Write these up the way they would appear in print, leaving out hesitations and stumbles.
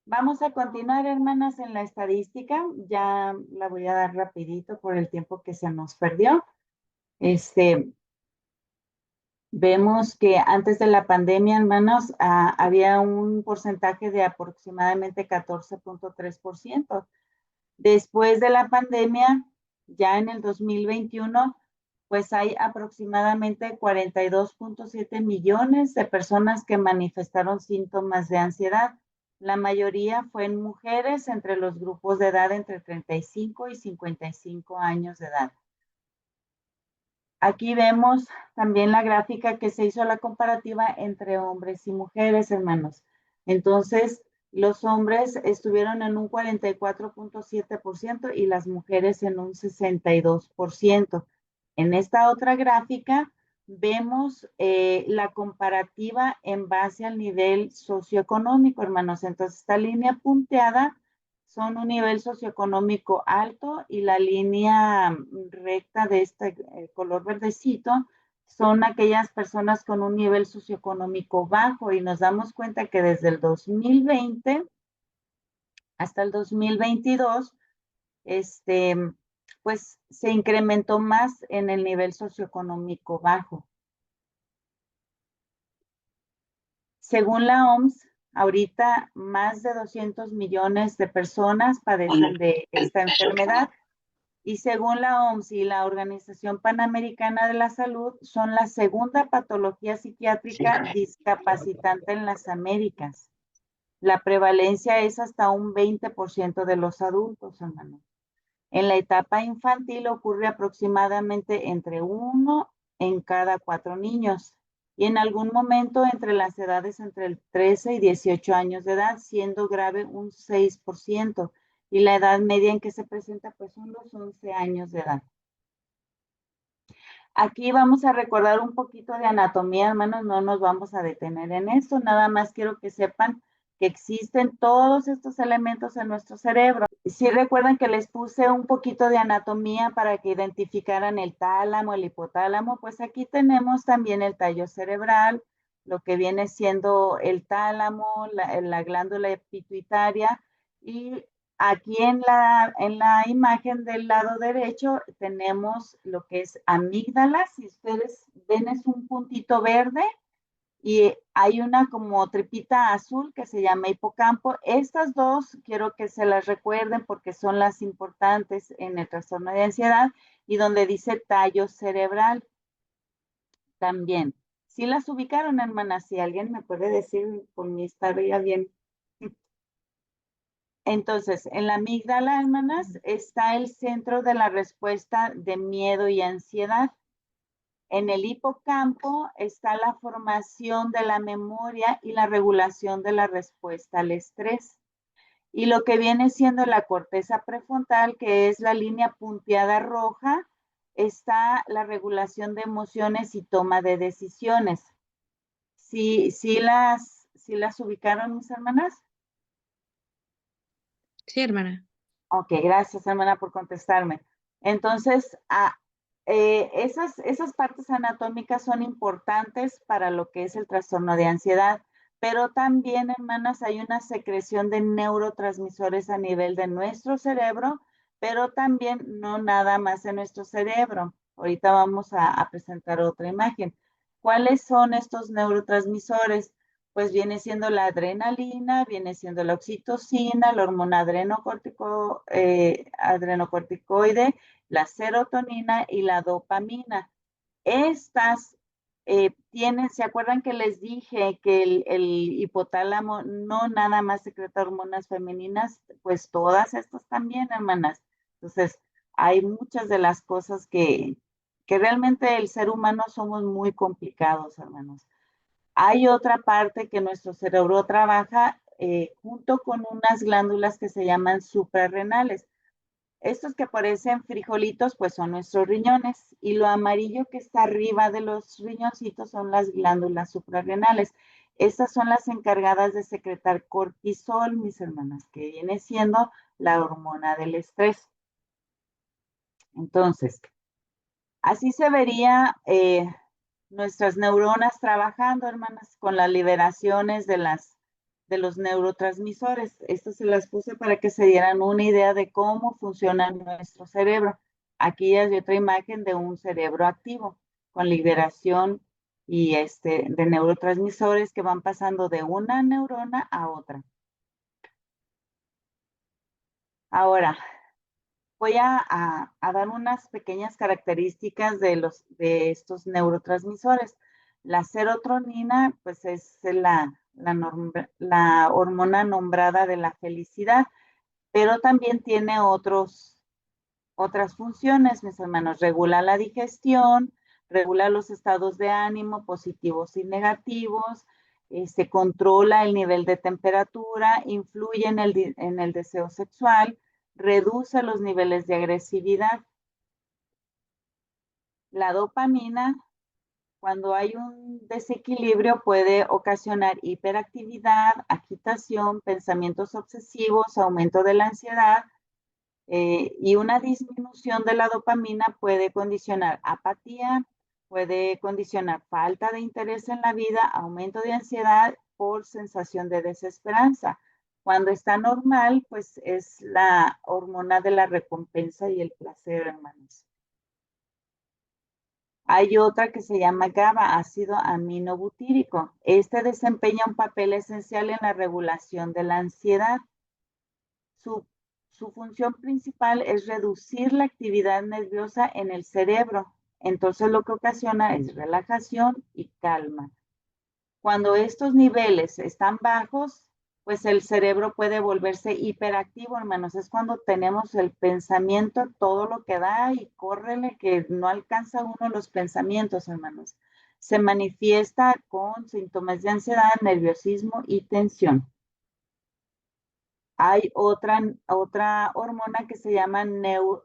Vamos a continuar, hermanas, en la estadística. Ya la voy a dar rapidito por el tiempo que se nos perdió. Vemos que antes de la pandemia, hermanos, había un porcentaje de aproximadamente 14.3%. Después de la pandemia, ya en el 2021, pues hay aproximadamente 42.7 millones de personas que manifestaron síntomas de ansiedad. La mayoría fue en mujeres entre los grupos de edad entre 35 y 55 años de edad. Aquí vemos también la gráfica que se hizo la comparativa entre hombres y mujeres, hermanos. Entonces, los hombres estuvieron en un 44.7% y las mujeres en un 62%. En esta otra gráfica vemos la comparativa en base al nivel socioeconómico, hermanos. Entonces, esta línea punteada son un nivel socioeconómico alto y la línea recta de este color verdecito son aquellas personas con un nivel socioeconómico bajo y nos damos cuenta que desde el 2020 hasta el 2022, pues se incrementó más en el nivel socioeconómico bajo. Según la OMS, ahorita más de 200 millones de personas padecen de esta enfermedad. Y según la OMS y la Organización Panamericana de la Salud, son la segunda patología psiquiátrica discapacitante en las Américas. La prevalencia es hasta un 20% de los adultos, hermano. En la etapa infantil ocurre aproximadamente entre 1 en cada 4 niños y en algún momento entre las edades entre el 13 y 18 años de edad, siendo grave un 6%, y la edad media en que se presenta pues son los 11 años de edad. Aquí vamos a recordar un poquito de anatomía, hermanos, no nos vamos a detener en esto, nada más quiero que sepan que existen todos estos elementos en nuestro cerebro. Si recuerdan que les puse un poquito de anatomía para que identificaran el tálamo, el hipotálamo, pues aquí tenemos también el tallo cerebral, lo que viene siendo el tálamo, la glándula pituitaria, y aquí en la imagen del lado derecho tenemos lo que es amígdala. Si ustedes ven, es un puntito verde y hay una como tripita azul que se llama hipocampo. Estas dos quiero que se las recuerden porque son las importantes en el trastorno de ansiedad, y donde dice tallo cerebral también. Si las ubicaron, hermanas, si alguien me puede decir, por mí estaría bien. Entonces, en la amígdala, hermanas, está el centro de la respuesta de miedo y ansiedad. En el hipocampo está la formación de la memoria y la regulación de la respuesta al estrés. Y lo que viene siendo la corteza prefrontal, que es la línea punteada roja, está la regulación de emociones y toma de decisiones. ¿Sí las ubicaron, mis hermanas? Sí, hermana. Ok, gracias, hermana, por contestarme. Entonces, esas partes anatómicas son importantes para lo que es el trastorno de ansiedad, pero también, hermanas, hay una secreción de neurotransmisores a nivel de nuestro cerebro, pero también no nada más en nuestro cerebro. Ahorita vamos a presentar otra imagen. ¿Cuáles son estos neurotransmisores? Pues viene siendo la adrenalina, viene siendo la oxitocina, la hormona adrenocorticoide, la serotonina y la dopamina. Estas ¿se acuerdan que les dije que el hipotálamo no nada más secreta hormonas femeninas? Pues todas estas también, hermanas. Entonces, hay muchas de las cosas que realmente el ser humano somos muy complicados, hermanos. Hay otra parte que nuestro cerebro trabaja junto con unas glándulas que se llaman suprarrenales. Estos que parecen frijolitos, pues son nuestros riñones, y lo amarillo que está arriba de los riñoncitos son las glándulas suprarrenales. Estas son las encargadas de secretar cortisol, mis hermanas, que viene siendo la hormona del estrés. Entonces, así se vería nuestras neuronas trabajando, hermanas, con las liberaciones de los neurotransmisores. Estas se las puse para que se dieran una idea de cómo funciona nuestro cerebro. Aquí hay otra imagen de un cerebro activo con liberación y de neurotransmisores que van pasando de una neurona a otra. Ahora, voy a dar unas pequeñas características de estos neurotransmisores. La serotonina, pues es la hormona nombrada de la felicidad, pero también tiene otras funciones, mis hermanos. Regula la digestión, regula los estados de ánimo positivos y negativos, controla el nivel de temperatura, influye en el deseo sexual, reduce los niveles de agresividad. La dopamina, cuando hay un desequilibrio, puede ocasionar hiperactividad, agitación, pensamientos obsesivos, aumento de la ansiedad, y una disminución de la dopamina puede condicionar apatía, puede condicionar falta de interés en la vida, aumento de ansiedad por sensación de desesperanza. Cuando está normal, pues es la hormona de la recompensa y el placer, hermanos. Hay otra que se llama GABA, ácido aminobutírico. Este desempeña un papel esencial en la regulación de la ansiedad. Su función principal es reducir la actividad nerviosa en el cerebro. Entonces lo que ocasiona es relajación y calma. Cuando estos niveles están bajos, pues el cerebro puede volverse hiperactivo, hermanos. Es cuando tenemos el pensamiento, todo lo que da y córrele, que no alcanza uno los pensamientos, hermanos. Se manifiesta con síntomas de ansiedad, nerviosismo y tensión. Hay otra hormona que se llama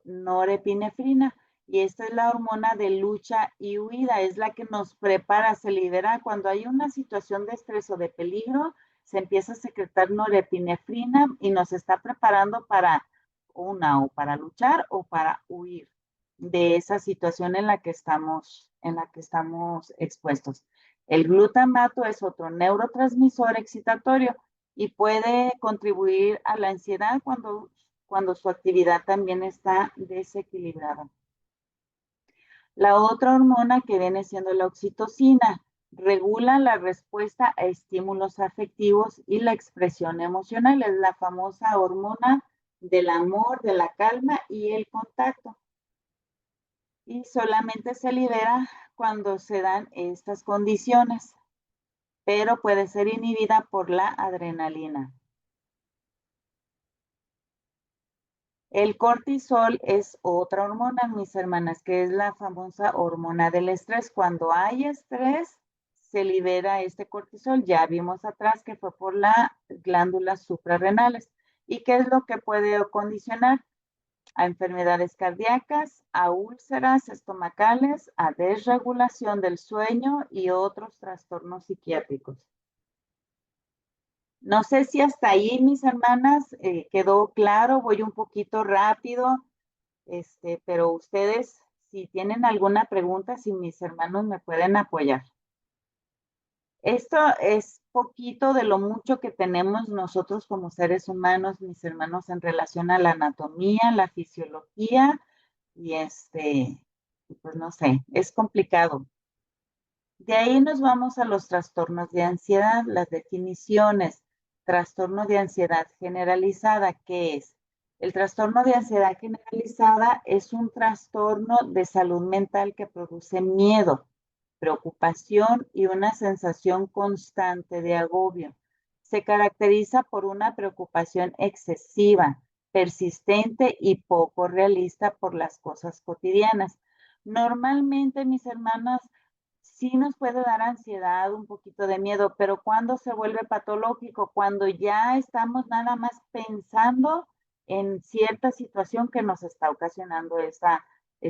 norepinefrina y esta es la hormona de lucha y huida, es la que nos prepara, se libera cuando hay una situación de estrés o de peligro, se empieza a secretar norepinefrina y nos está preparando para o para luchar o para huir de esa situación en la que estamos expuestos. El glutamato es otro neurotransmisor excitatorio y puede contribuir a la ansiedad cuando su actividad también está desequilibrada. La otra hormona que viene siendo la oxitocina regula la respuesta a estímulos afectivos y la expresión emocional. Es la famosa hormona del amor, de la calma y el contacto. Y solamente se libera cuando se dan estas condiciones, pero puede ser inhibida por la adrenalina. El cortisol es otra hormona, mis hermanas, que es la famosa hormona del estrés. Cuando hay estrés, se libera este cortisol. Ya vimos atrás que fue por las glándulas suprarrenales. ¿Y qué es lo que puede condicionar? A enfermedades cardíacas, a úlceras estomacales, a desregulación del sueño y otros trastornos psiquiátricos. No sé si hasta ahí, mis hermanas, quedó claro, voy un poquito rápido, pero ustedes, si tienen alguna pregunta, si mis hermanos me pueden apoyar. Esto es poquito de lo mucho que tenemos nosotros como seres humanos, mis hermanos, en relación a la anatomía, la fisiología, y pues no sé, es complicado. De ahí nos vamos a los trastornos de ansiedad, las definiciones. Trastorno de ansiedad generalizada, ¿qué es? El trastorno de ansiedad generalizada es un trastorno de salud mental que produce miedo, preocupación y una sensación constante de agobio. Se caracteriza por una preocupación excesiva, persistente y poco realista por las cosas cotidianas. Normalmente, mis hermanas, sí nos puede dar ansiedad, un poquito de miedo, pero cuando se vuelve patológico, cuando ya estamos nada más pensando en cierta situación que nos está ocasionando esta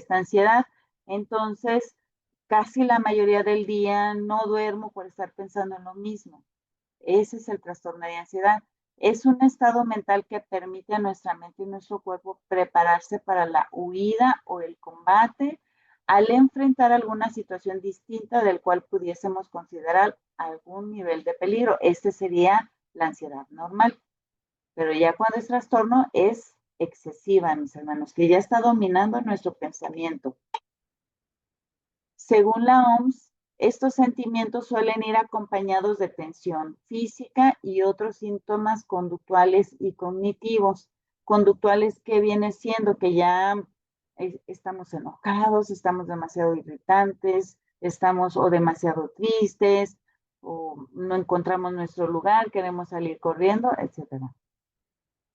ansiedad. Entonces, casi la mayoría del día no duermo por estar pensando en lo mismo. Ese es el trastorno de ansiedad. Es un estado mental que permite a nuestra mente y nuestro cuerpo prepararse para la huida o el combate al enfrentar alguna situación distinta del cual pudiésemos considerar algún nivel de peligro. Este sería la ansiedad normal. Pero ya cuando es trastorno es excesiva, mis hermanos, que ya está dominando nuestro pensamiento. Según la OMS, estos sentimientos suelen ir acompañados de tensión física y otros síntomas conductuales y cognitivos. Conductuales que viene siendo que ya estamos enojados, estamos demasiado irritantes, estamos o demasiado tristes, o no encontramos nuestro lugar, queremos salir corriendo, etcétera.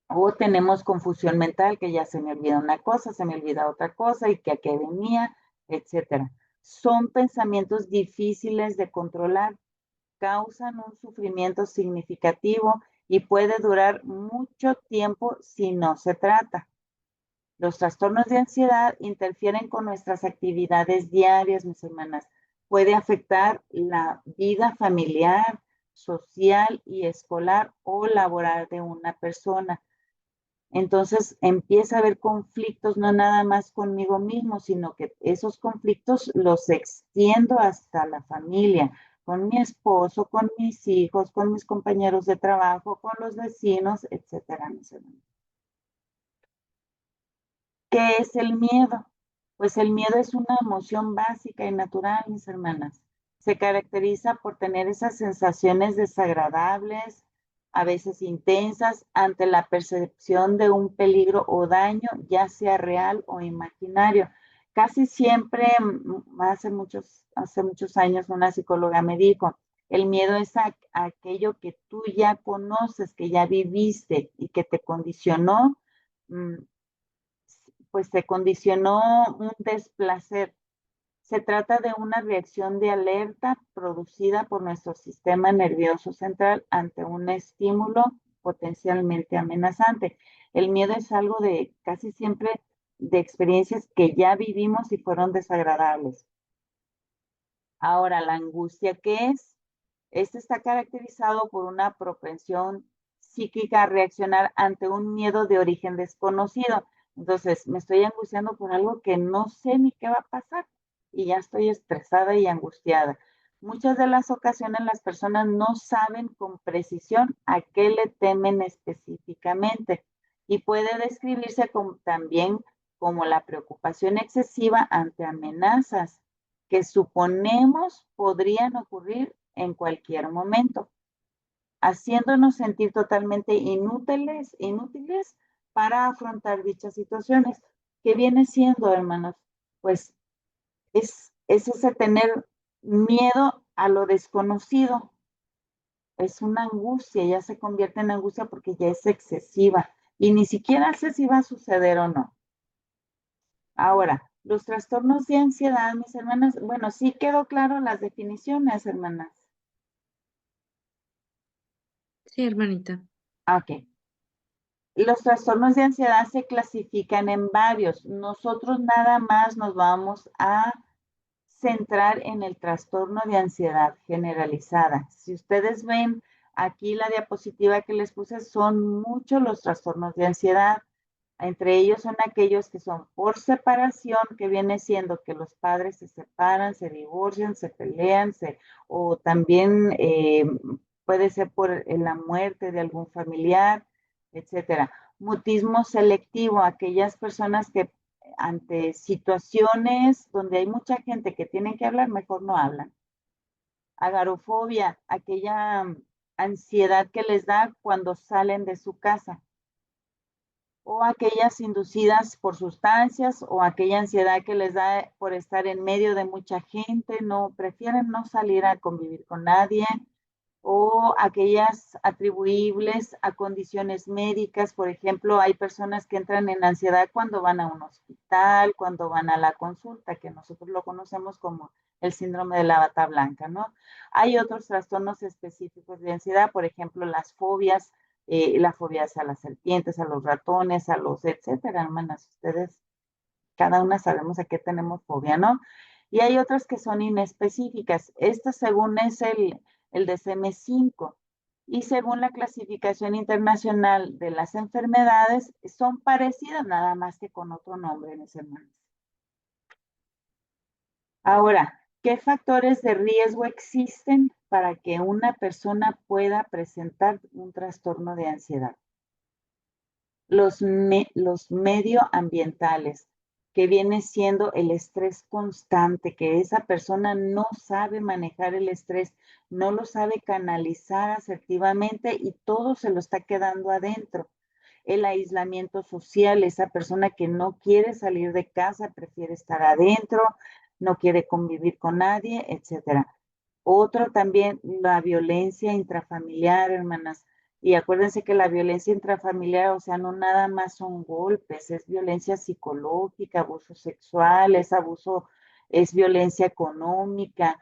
O tenemos confusión mental, que ya se me olvida una cosa, se me olvida otra cosa y que a qué venía, etcétera. Son pensamientos difíciles de controlar, causan un sufrimiento significativo y puede durar mucho tiempo si no se trata. Los trastornos de ansiedad interfieren con nuestras actividades diarias, mis hermanas. Puede afectar la vida familiar, social y escolar o laboral de una persona. Entonces empieza a haber conflictos, no nada más conmigo mismo, sino que esos conflictos los extiendo hasta la familia, con mi esposo, con mis hijos, con mis compañeros de trabajo, con los vecinos, etcétera. ¿Qué es el miedo? Pues el miedo es una emoción básica y natural, mis hermanas. Se caracteriza por tener esas sensaciones desagradables, a veces intensas, ante la percepción de un peligro o daño, ya sea real o imaginario. Casi siempre, hace muchos años, una psicóloga me dijo, el miedo es aquello que tú ya conoces, que ya viviste y que te condicionó, mm, pues se condicionó un desplacer. Se trata de una reacción de alerta producida por nuestro sistema nervioso central ante un estímulo potencialmente amenazante. El miedo es algo de casi siempre de experiencias que ya vivimos y fueron desagradables. Ahora, la angustia, ¿qué es? Este está caracterizado por una propensión psíquica a reaccionar ante un miedo de origen desconocido. Entonces, me estoy angustiando por algo que no sé ni qué va a pasar y ya estoy estresada y angustiada. Muchas de las ocasiones las personas no saben con precisión a qué le temen específicamente y puede describirse también como la preocupación excesiva ante amenazas que suponemos podrían ocurrir en cualquier momento, haciéndonos sentir totalmente inútiles para afrontar dichas situaciones. ¿Qué viene siendo, hermanos? Pues es ese tener miedo a lo desconocido. Es una angustia, ya se convierte en angustia porque ya es excesiva y ni siquiera sé si va a suceder o no. Ahora, los trastornos de ansiedad, mis hermanas, bueno, sí quedó claro las definiciones, hermanas. Sí, hermanita. Ok. Los trastornos de ansiedad se clasifican en varios. Nosotros nada más nos vamos a centrar en el trastorno de ansiedad generalizada. Si ustedes ven aquí la diapositiva que les puse, son muchos los trastornos de ansiedad. Entre ellos son aquellos que son por separación, que viene siendo que los padres se separan, se divorcian, se pelean, o también puede ser por la muerte de algún familiar, etcétera. Mutismo selectivo, aquellas personas que ante situaciones donde hay mucha gente que tienen que hablar, mejor no hablan. Agorafobia, aquella ansiedad que les da cuando salen de su casa, o aquellas inducidas por sustancias o aquella ansiedad que les da por estar en medio de mucha gente, no prefieren no salir a convivir con nadie, o aquellas atribuibles a condiciones médicas. Por ejemplo, hay personas que entran en ansiedad cuando van a un hospital, cuando van a la consulta, que nosotros lo conocemos como el síndrome de la bata blanca, ¿no? Hay otros trastornos específicos de ansiedad, por ejemplo, las fobias, la fobia a las serpientes, a los ratones, a los etcétera, hermanas. Ustedes, cada una sabemos a qué tenemos fobia, ¿no? Y hay otras que son inespecíficas. Esta según es el DSM-5 y según la clasificación internacional de las enfermedades, son parecidas, nada más que con otro nombre, mis hermanos. Ahora, ¿qué factores de riesgo existen para que una persona pueda presentar un trastorno de ansiedad? Los medioambientales, que viene siendo el estrés constante, que esa persona no sabe manejar el estrés, no lo sabe canalizar asertivamente y todo se lo está quedando adentro. El aislamiento social, esa persona que no quiere salir de casa, prefiere estar adentro, no quiere convivir con nadie, etcétera. Otro también, la violencia intrafamiliar, hermanas. Y acuérdense que la violencia intrafamiliar, o sea, no nada más son golpes, es violencia psicológica, abuso sexual, es abuso, es violencia económica.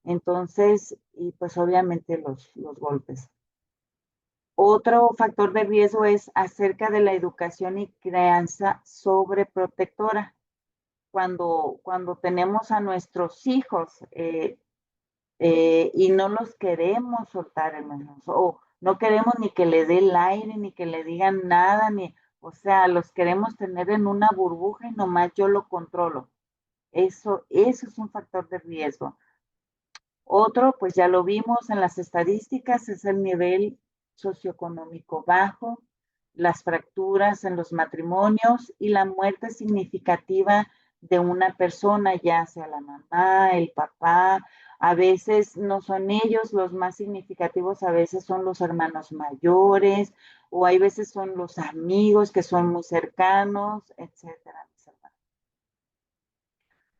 Entonces, y pues obviamente los golpes. Otro factor de riesgo es acerca de la educación y crianza sobreprotectora. Cuando tenemos a nuestros hijos y no los queremos soltar, hermanos, o no queremos ni que le dé el aire, ni que le digan nada, ni, o sea, los queremos tener en una burbuja y nomás yo lo controlo. Eso es un factor de riesgo. Otro, pues ya lo vimos en las estadísticas, es el nivel socioeconómico bajo, las fracturas en los matrimonios y la muerte significativa de una persona, ya sea la mamá, el papá. A veces no son ellos los más significativos, a veces son los hermanos mayores, o hay veces son los amigos que son muy cercanos, etcétera.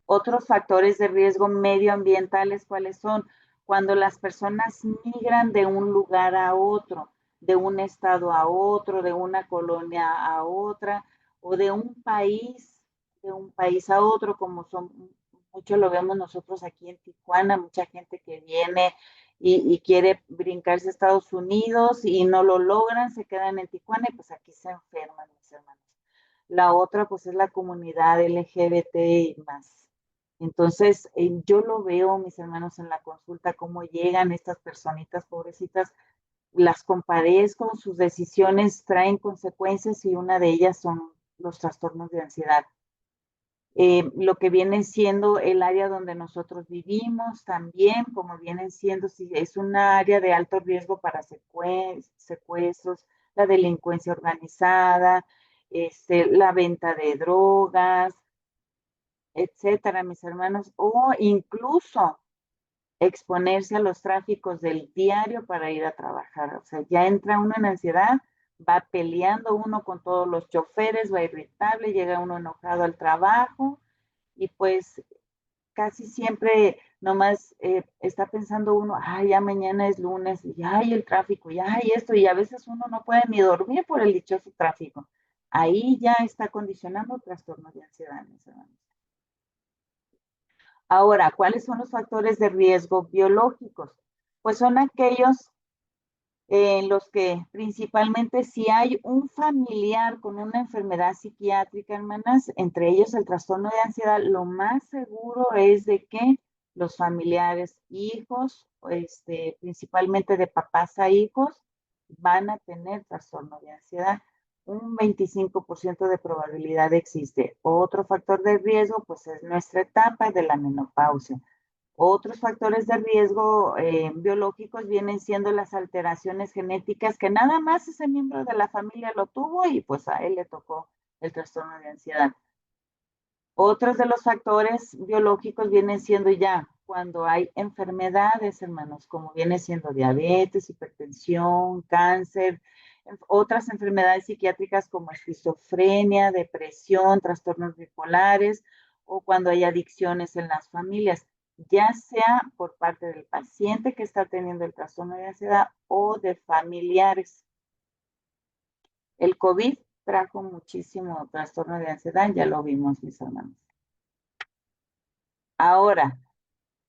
Otros factores de riesgo medioambientales, ¿cuáles son? Cuando las personas migran de un lugar a otro, de un estado a otro, de una colonia a otra, o de un país a otro, como son, mucho lo vemos nosotros aquí en Tijuana, mucha gente que viene y quiere brincarse a Estados Unidos y no lo logran, se quedan en Tijuana y pues aquí se enferman, mis hermanos. La otra, pues, es la comunidad LGBT y más. Entonces, yo lo veo, mis hermanos, en la consulta, cómo llegan estas personitas pobrecitas, las compadezco, sus decisiones traen consecuencias y una de ellas son los trastornos de ansiedad. Lo que viene siendo el área donde nosotros vivimos también, como vienen siendo, si es una área de alto riesgo para secuestros, la delincuencia organizada, la venta de drogas, etcétera, mis hermanos, o incluso exponerse a los tráficos del diario para ir a trabajar. O sea, ya entra uno en ansiedad, va peleando uno con todos los choferes, va irritable, llega uno enojado al trabajo y pues casi siempre nomás está pensando uno, ay, ya mañana es lunes, y ay, el tráfico, y ay, esto, y a veces uno no puede ni dormir por el dichoso tráfico. Ahí ya está condicionando trastornos de ansiedad, mis hermanos. Ahora, ¿cuáles son los factores de riesgo biológicos? Pues son aquellos en los que principalmente si hay un familiar con una enfermedad psiquiátrica, hermanas, entre ellos el trastorno de ansiedad, lo más seguro es de que los familiares, hijos, principalmente de papás a hijos, van a tener trastorno de ansiedad. Un 25% de probabilidad existe. Otro factor de riesgo, pues es nuestra etapa de la menopausia. Otros factores de riesgo biológicos vienen siendo las alteraciones genéticas que nada más ese miembro de la familia lo tuvo y pues a él le tocó el trastorno de ansiedad. Otros de los factores biológicos vienen siendo ya cuando hay enfermedades, hermanos, como viene siendo diabetes, hipertensión, cáncer, otras enfermedades psiquiátricas como esquizofrenia, depresión, trastornos bipolares o cuando hay adicciones en las familias, ya sea por parte del paciente que está teniendo el trastorno de ansiedad o de familiares. El COVID trajo muchísimo trastorno de ansiedad, ya lo vimos, mis hermanos. Ahora,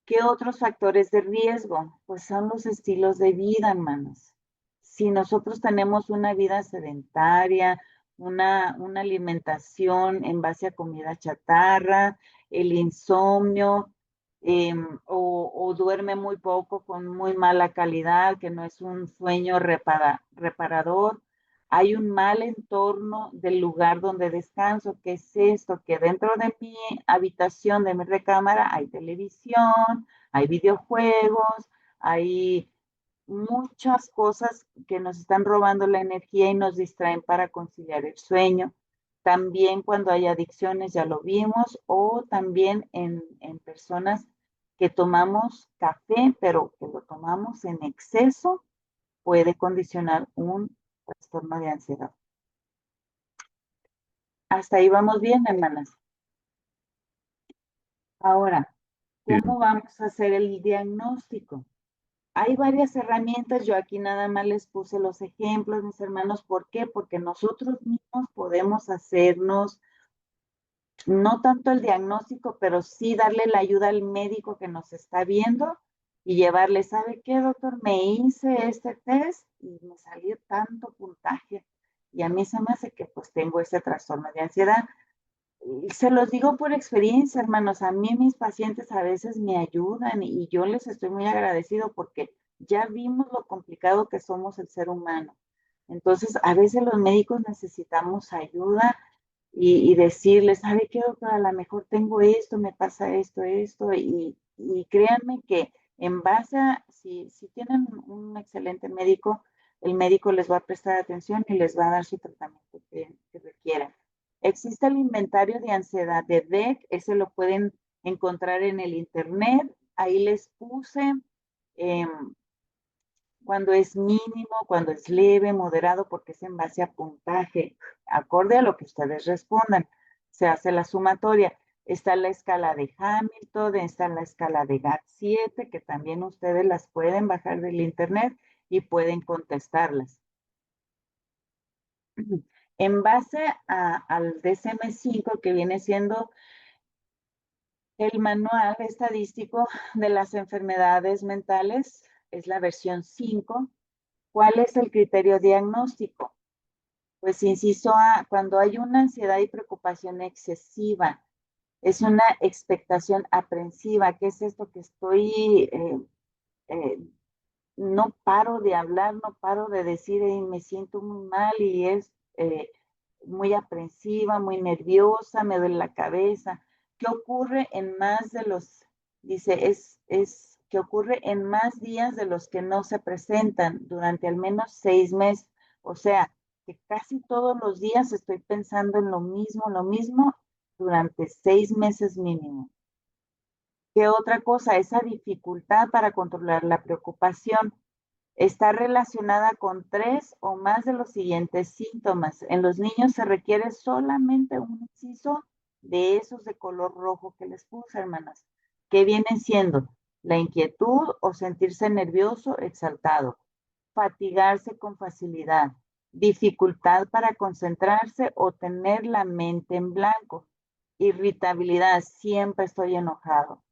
¿qué otros factores de riesgo? Pues son los estilos de vida, hermanos. Si nosotros tenemos una vida sedentaria, una alimentación en base a comida chatarra, el insomnio, o duerme muy poco con muy mala calidad, que no es un sueño reparador, hay un mal entorno del lugar donde descanso. ¿Qué es esto? Que dentro de mi habitación, de mi recámara, hay televisión, hay videojuegos, Hay muchas cosas que nos están robando la energía y nos distraen para conciliar el sueño. También cuando hay adicciones, ya lo vimos, o también en personas que tomamos café, pero que lo tomamos en exceso, puede condicionar un trastorno de ansiedad. Hasta ahí vamos bien, hermanas. Ahora, ¿cómo vamos a hacer el diagnóstico? Hay varias herramientas, yo aquí nada más les puse los ejemplos, mis hermanos, ¿por qué? Porque nosotros mismos podemos hacernos, no tanto el diagnóstico, pero sí darle la ayuda al médico que nos está viendo y llevarle, ¿sabe qué, doctor? Me hice este test y me salió tanto puntaje y a mí se me hace que pues tengo ese trastorno de ansiedad. Se los digo por experiencia, hermanos. A mí mis pacientes a veces me ayudan y yo les estoy muy agradecido porque ya vimos lo complicado que somos el ser humano. Entonces, a veces los médicos necesitamos ayuda y decirles, ¿sabe qué, doctora? A lo mejor tengo esto, me pasa esto, y créanme que en base a, si tienen un excelente médico, el médico les va a prestar atención y les va a dar su tratamiento que requieran. Existe el inventario de ansiedad de Beck, ese lo pueden encontrar en el internet. Ahí les puse eh, cuando es mínimo, cuando es leve, moderado, porque es en base a puntaje, acorde a lo que ustedes respondan. Se hace la sumatoria. Está la escala de Hamilton, está la escala de GAT-7, que también ustedes las pueden bajar del internet y pueden contestarlas. En base al DSM-5, que viene siendo el manual estadístico de las enfermedades mentales, es la versión 5. ¿Cuál es el criterio diagnóstico? Pues inciso A, cuando hay una ansiedad y preocupación excesiva, es una expectación aprensiva. ¿Qué es esto que estoy eh, no paro de hablar, no paro de decir, me siento muy mal y es muy aprensiva, muy nerviosa, me duele la cabeza? ¿Qué ocurre en más de los, dice, es que ocurre en más días de los que no se presentan durante al menos 6 meses? O sea, que casi todos los días estoy pensando en lo mismo durante 6 meses mínimo. ¿Qué otra cosa? Esa dificultad para controlar la preocupación está relacionada con 3 o más de los siguientes síntomas. En los niños se requiere solamente un inciso de esos de color rojo que les puse, hermanas, que vienen siendo la inquietud o sentirse nervioso, exaltado, fatigarse con facilidad, dificultad para concentrarse o tener la mente en blanco, irritabilidad, siempre estoy enojado,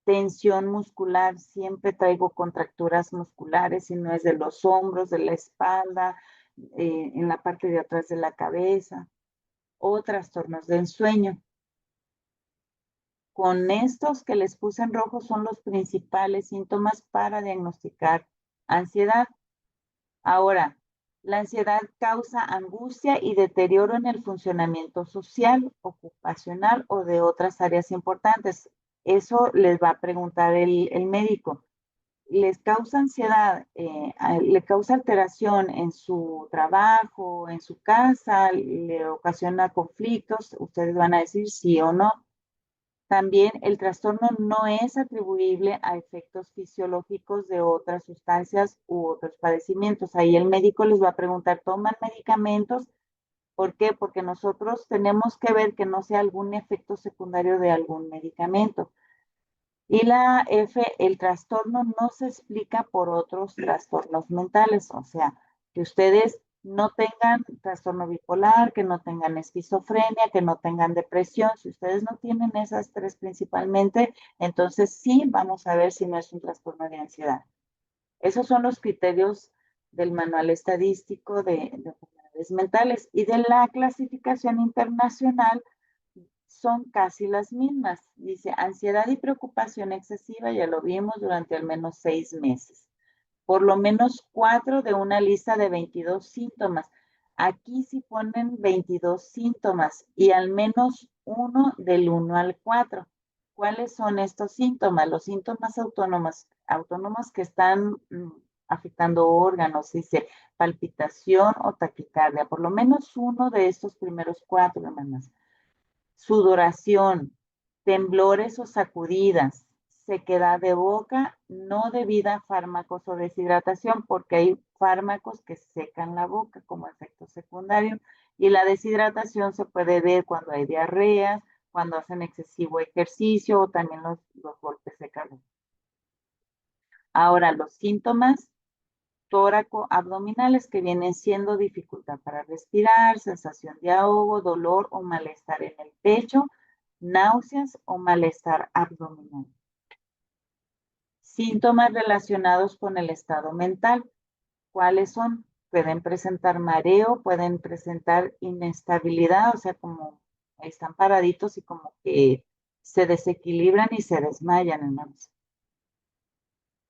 tensión muscular, siempre traigo contracturas musculares, si no es de los hombros, de la espalda, en la parte de atrás de la cabeza, o trastornos del sueño. Con estos que les puse en rojo son los principales síntomas para diagnosticar ansiedad. Ahora, la ansiedad causa angustia y deterioro en el funcionamiento social, ocupacional o de otras áreas importantes. Eso les va a preguntar el médico. Les causa ansiedad, le causa alteración en su trabajo, en su casa, le ocasiona conflictos, ustedes van a decir sí o no. También el trastorno no es atribuible a efectos fisiológicos de otras sustancias u otros padecimientos. Ahí el médico les va a preguntar, ¿toman medicamentos? ¿Por qué? Porque nosotros tenemos que ver que no sea algún efecto secundario de algún medicamento. Y la F, el trastorno no se explica por otros trastornos mentales, o sea, que ustedes no tengan trastorno bipolar, que no tengan esquizofrenia, que no tengan depresión. Si ustedes no tienen esas tres principalmente, entonces sí vamos a ver si no es un trastorno de ansiedad. Esos son los criterios del manual estadístico de enfermedades mentales y de la clasificación internacional son casi las mismas. Dice, ansiedad y preocupación excesiva, ya lo vimos, durante al menos 6 meses. Por lo menos 4 de una lista de 22 síntomas. Aquí sí ponen 22 síntomas y al menos uno del 1 al 4. ¿Cuáles son estos síntomas? Los síntomas autónomos que están afectando órganos, dice palpitación o taquicardia, por lo menos uno de estos primeros cuatro, hermanas. Sudoración, temblores o sacudidas, sequedad de boca, no debida a fármacos o deshidratación, porque hay fármacos que secan la boca como efecto secundario, y la deshidratación se puede ver cuando hay diarrea, cuando hacen excesivo ejercicio o también los golpes de calor. Ahora, los síntomas tóraco-abdominales que vienen siendo dificultad para respirar, sensación de ahogo, dolor o malestar en el pecho, náuseas o malestar abdominal. Síntomas relacionados con el estado mental. ¿Cuáles son? Pueden presentar mareo, pueden presentar inestabilidad, o sea, como están paraditos y como que se desequilibran y se desmayan, hermanos.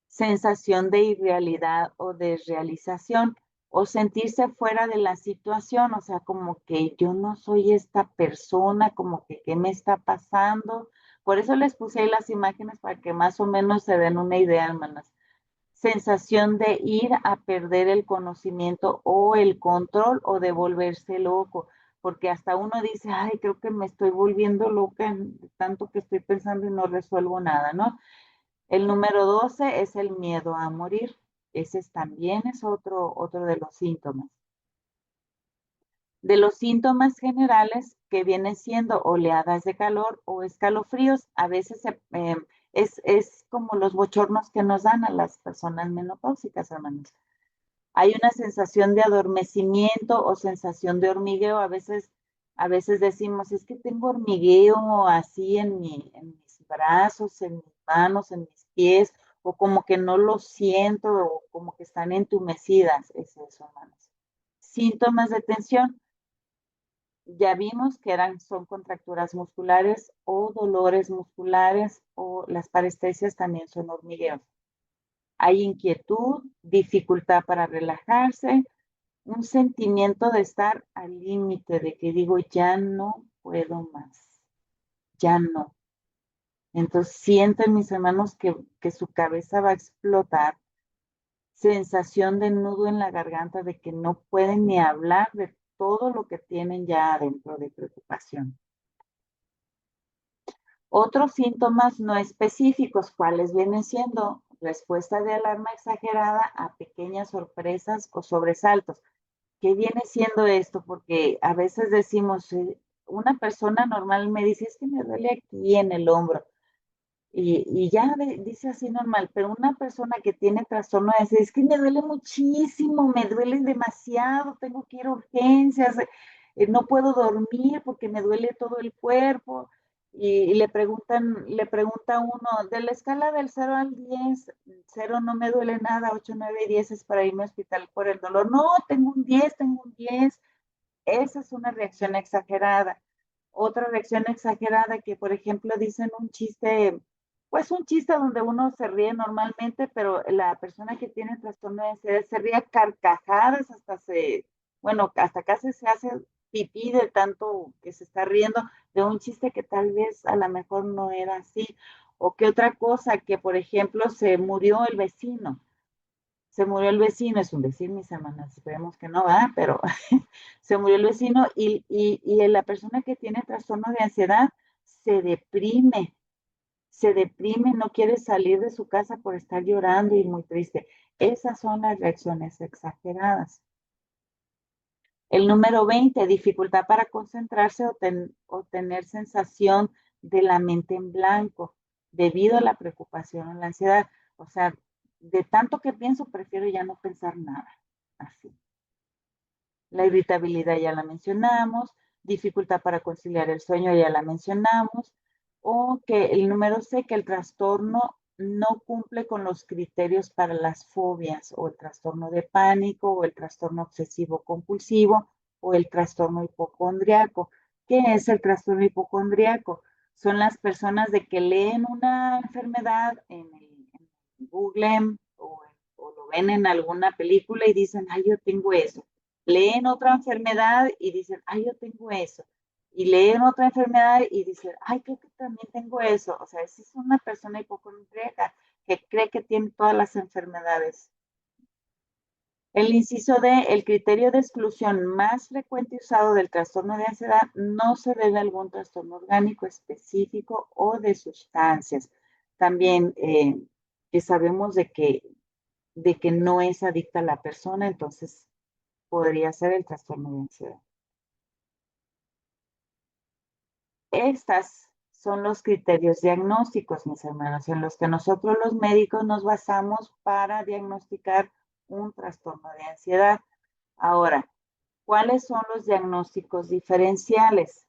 Sensación de irrealidad o desrealización, o sentirse fuera de la situación, o sea, como que yo no soy esta persona, como que qué me está pasando. Por eso les puse ahí las imágenes para que más o menos se den una idea, hermanas. Sensación de ir a perder el conocimiento o el control o de volverse loco, porque hasta uno dice, ay, creo que me estoy volviendo loca, tanto que estoy pensando y no resuelvo nada, ¿no? El número 12 es el miedo a morir. Ese también es otro de los síntomas. De los síntomas generales que vienen siendo oleadas de calor o escalofríos, a veces es como los bochornos que nos dan a las personas menopáusicas, hermanos. Hay una sensación de adormecimiento o sensación de hormigueo. A veces decimos, es que tengo hormigueo así en mis brazos, en mis manos, en mis pies, o como que no lo siento, o como que están entumecidas. Es eso, hermanos. Síntomas de tensión. Ya vimos que son contracturas musculares o dolores musculares, o las parestesias también son hormigueos. Hay inquietud, dificultad para relajarse, un sentimiento de estar al límite, de que digo, ya no puedo más, ya no. Entonces sienten mis hermanos que su cabeza va a explotar, sensación de nudo en la garganta, de que no pueden ni hablar de todo lo que tienen ya adentro de preocupación. Otros síntomas no específicos, ¿cuáles vienen siendo? Respuesta de alarma exagerada a pequeñas sorpresas o sobresaltos. ¿Qué viene siendo esto? Porque a veces decimos, una persona normal me dice, es que me duele aquí en el hombro. Y ya dice así normal, pero una persona que tiene trastorno de ansiedad, es que me duele muchísimo, me duele demasiado, tengo que ir a urgencias, no puedo dormir porque me duele todo el cuerpo. Y le pregunta uno, de la escala del 0 al 10, 0 no me duele nada, 8, 9, 10 es para irme al hospital por el dolor. No, tengo un 10, tengo un 10. Esa es una reacción exagerada. Otra reacción exagerada que, por ejemplo, dicen un chiste, pues un chiste donde uno se ríe normalmente, pero la persona que tiene trastorno de ansiedad se ríe a carcajadas, bueno, hasta casi se hace pipí de tanto que se está riendo de un chiste que tal vez a lo mejor no era así. O que otra cosa, que por ejemplo se murió el vecino. Se murió el vecino, es un vecino, mis hermanas, esperemos que no va, pero se murió el vecino y la persona que tiene trastorno de ansiedad se deprime, no quiere salir de su casa por estar llorando y muy triste. Esas son las reacciones exageradas. El número 20, dificultad para concentrarse o tener sensación de la mente en blanco debido a la preocupación o la ansiedad. O sea, de tanto que pienso, prefiero ya no pensar nada. Así. La irritabilidad ya la mencionamos, dificultad para conciliar el sueño ya la mencionamos, o que el número C, que el trastorno no cumple con los criterios para las fobias, o el trastorno de pánico, o el trastorno obsesivo compulsivo, o el trastorno hipocondriaco. ¿Qué es el trastorno hipocondriaco? Son las personas de que leen una enfermedad en Google o lo ven en alguna película y dicen, ay, yo tengo eso. Leen otra enfermedad y dicen, ay, yo tengo eso. y leen otra enfermedad y dicen, ay, creo que también tengo eso. O sea, esa es una persona hipocondríaca que cree que tiene todas las enfermedades. El inciso D, el criterio de exclusión más frecuente usado del trastorno de ansiedad no se debe a algún trastorno orgánico específico o de sustancias. También que sabemos de que no es adicta la persona, entonces podría ser el trastorno de ansiedad. Estas son los criterios diagnósticos, mis hermanos, en los que nosotros los médicos nos basamos para diagnosticar un trastorno de ansiedad. Ahora, ¿cuáles son los diagnósticos diferenciales?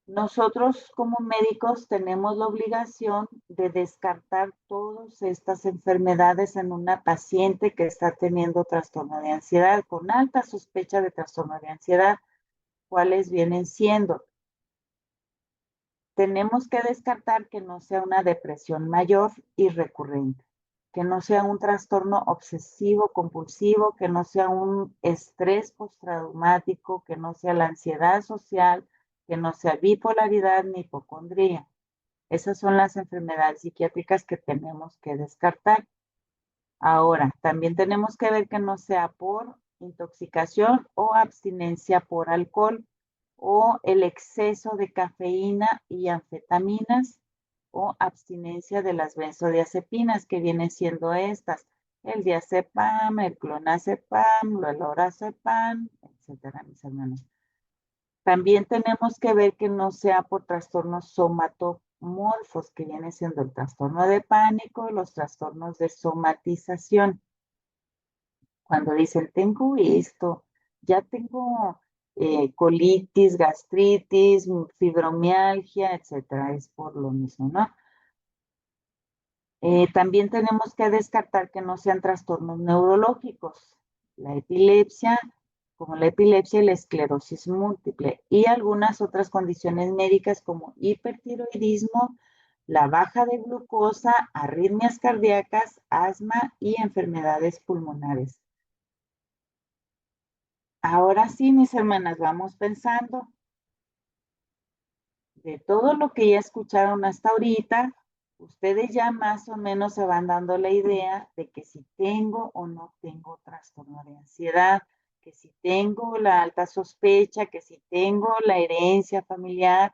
Nosotros como médicos tenemos la obligación de descartar todas estas enfermedades en una paciente que está teniendo trastorno de ansiedad, con alta sospecha de trastorno de ansiedad. ¿Cuáles vienen siendo? Tenemos que descartar que no sea una depresión mayor y recurrente, que no sea un trastorno obsesivo compulsivo, que no sea un estrés postraumático, que no sea la ansiedad social, que no sea bipolaridad ni hipocondría. Esas son las enfermedades psiquiátricas que tenemos que descartar. Ahora, también tenemos que ver que no sea por intoxicación o abstinencia por alcohol o el exceso de cafeína y anfetaminas o abstinencia de las benzodiazepinas, que vienen siendo estas, el diazepam, el clonazepam, el lorazepam, etcétera, mis hermanos. También tenemos que ver que no sea por trastornos somatomorfos, que viene siendo el trastorno de pánico y los trastornos de somatización. Cuando dicen, tengo esto, ya tengo colitis, gastritis, fibromialgia, etcétera, es por lo mismo, ¿no? También tenemos que descartar que no sean trastornos neurológicos, la epilepsia, como la epilepsia y la esclerosis múltiple, y algunas otras condiciones médicas como hipertiroidismo, la baja de glucosa, arritmias cardíacas, asma y enfermedades pulmonares. Ahora sí, mis hermanas, vamos pensando de todo lo que ya escucharon hasta ahorita, ustedes ya más o menos se van dando la idea de que si tengo o no tengo trastorno de ansiedad, que si tengo la alta sospecha, que si tengo la herencia familiar,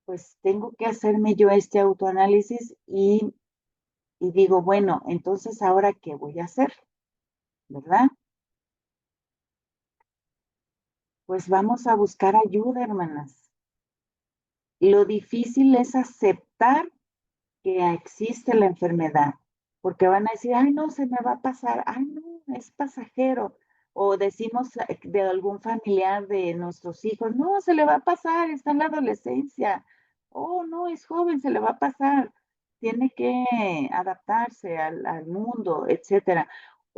pues tengo que hacerme yo este autoanálisis y digo, bueno, entonces ahora qué voy a hacer, ¿verdad? Pues vamos a buscar ayuda, hermanas. Lo difícil es aceptar que existe la enfermedad, porque van a decir, ay, no, se me va a pasar, ay, no, es pasajero. O decimos de algún familiar de nuestros hijos, no, se le va a pasar, está en la adolescencia. Oh, no, es joven, se le va a pasar. Tiene que adaptarse al mundo, etcétera.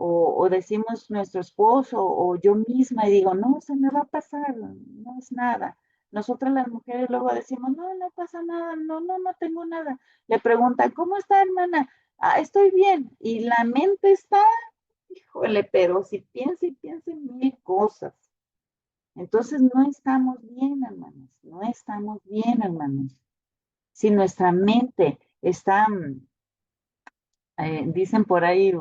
O decimos nuestro esposo o yo misma y digo, no, se me va a pasar, no es nada. Nosotras las mujeres luego decimos, no, no pasa nada, no, no, no tengo nada. Le preguntan, ¿cómo está, hermana? Ah, estoy bien. Y la mente está, híjole, pero si piensa y piensa en mil cosas. Entonces no estamos bien, hermanos, no estamos bien, hermanos. Si nuestra mente está, dicen por ahí,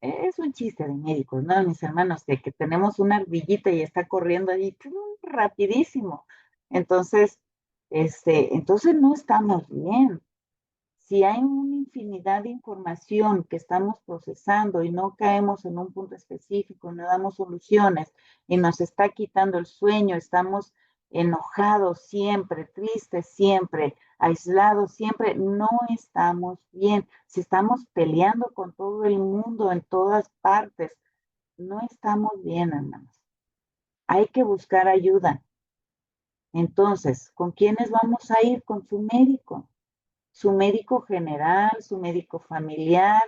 es un chiste de médicos, ¿no? Mis hermanos, de que tenemos una ardillita y está corriendo ahí rapidísimo. Entonces, entonces no estamos bien. Si hay una infinidad de información que estamos procesando y no caemos en un punto específico, no damos soluciones y nos está quitando el sueño, estamos enojados siempre, tristes siempre, aislados siempre, no estamos bien. Si estamos peleando con todo el mundo en todas partes, no estamos bien, hermanos. Hay que buscar ayuda. Entonces, ¿con quiénes vamos a ir? Con su médico general, su médico familiar.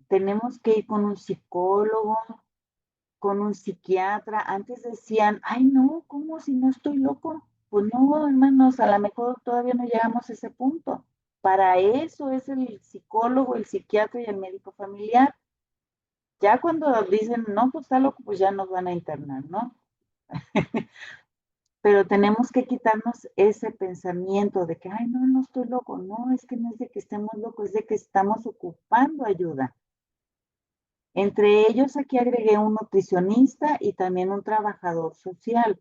Tenemos que ir con un psicólogo, con un psiquiatra. Antes decían, ay, no, ¿cómo si no estoy loco? Pues no, hermanos, a lo mejor todavía no llegamos a ese punto. Para eso es el psicólogo, el psiquiatra y el médico familiar. Ya cuando dicen, no, pues está loco, pues ya nos van a internar, ¿no? pero tenemos que quitarnos ese pensamiento de que, ay, no, no estoy loco. No, es que no es de que estemos locos, es de que estamos ocupando ayuda. Entre ellos aquí agregué un nutricionista y también un trabajador social.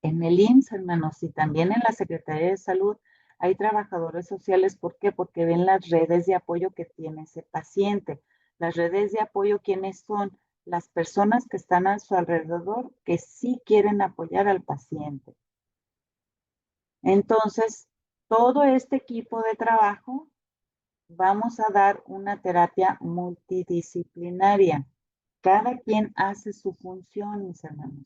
En el IMSS, hermanos, y también en la Secretaría de Salud hay trabajadores sociales. ¿Por qué? Porque ven las redes de apoyo que tiene ese paciente. Las redes de apoyo, ¿quiénes son? Las personas que están a su alrededor que sí quieren apoyar al paciente. Entonces, todo este equipo de trabajo vamos a dar una terapia multidisciplinaria. Cada quien hace su función, mis hermanos.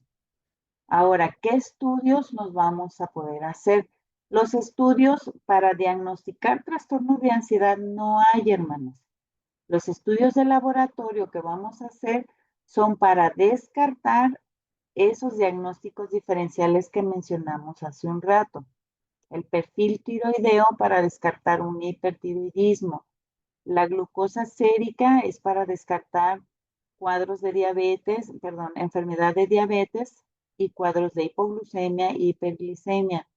Ahora, ¿qué estudios nos vamos a poder hacer? Los estudios para diagnosticar trastornos de ansiedad no hay, hermanos. Los estudios de laboratorio que vamos a hacer son para descartar esos diagnósticos diferenciales que mencionamos hace un rato. El perfil tiroideo para descartar un hipertiroidismo. La glucosa sérica es para descartar cuadros de diabetes, perdón, enfermedad de diabetes y cuadros de hipoglucemia y hiperglicemia.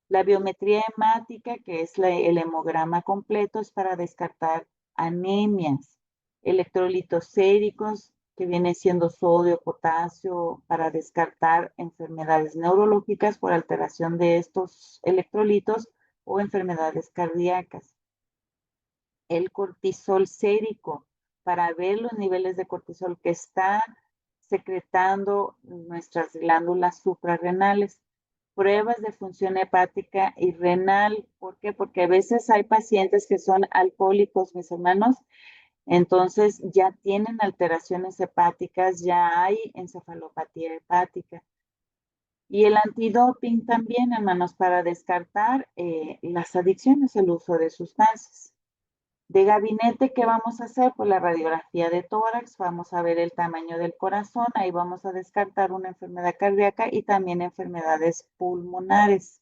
La biometría hemática, que es el hemograma completo, es para descartar anemias. Electrolitos séricos, que viene siendo sodio, potasio, para descartar enfermedades neurológicas por alteración de estos electrolitos o enfermedades cardíacas. El cortisol sérico, para ver los niveles de cortisol que está secretando nuestras glándulas suprarrenales. Pruebas de función hepática y renal. ¿Por qué? Porque a veces hay pacientes que son alcohólicos, mis hermanos, entonces ya tienen alteraciones hepáticas, ya hay encefalopatía hepática. Y el antidoping también, hermanos, para descartar las adicciones, el uso de sustancias. De gabinete, ¿qué vamos a hacer? Pues la radiografía de tórax, vamos a ver el tamaño del corazón, ahí vamos a descartar una enfermedad cardíaca y también enfermedades pulmonares.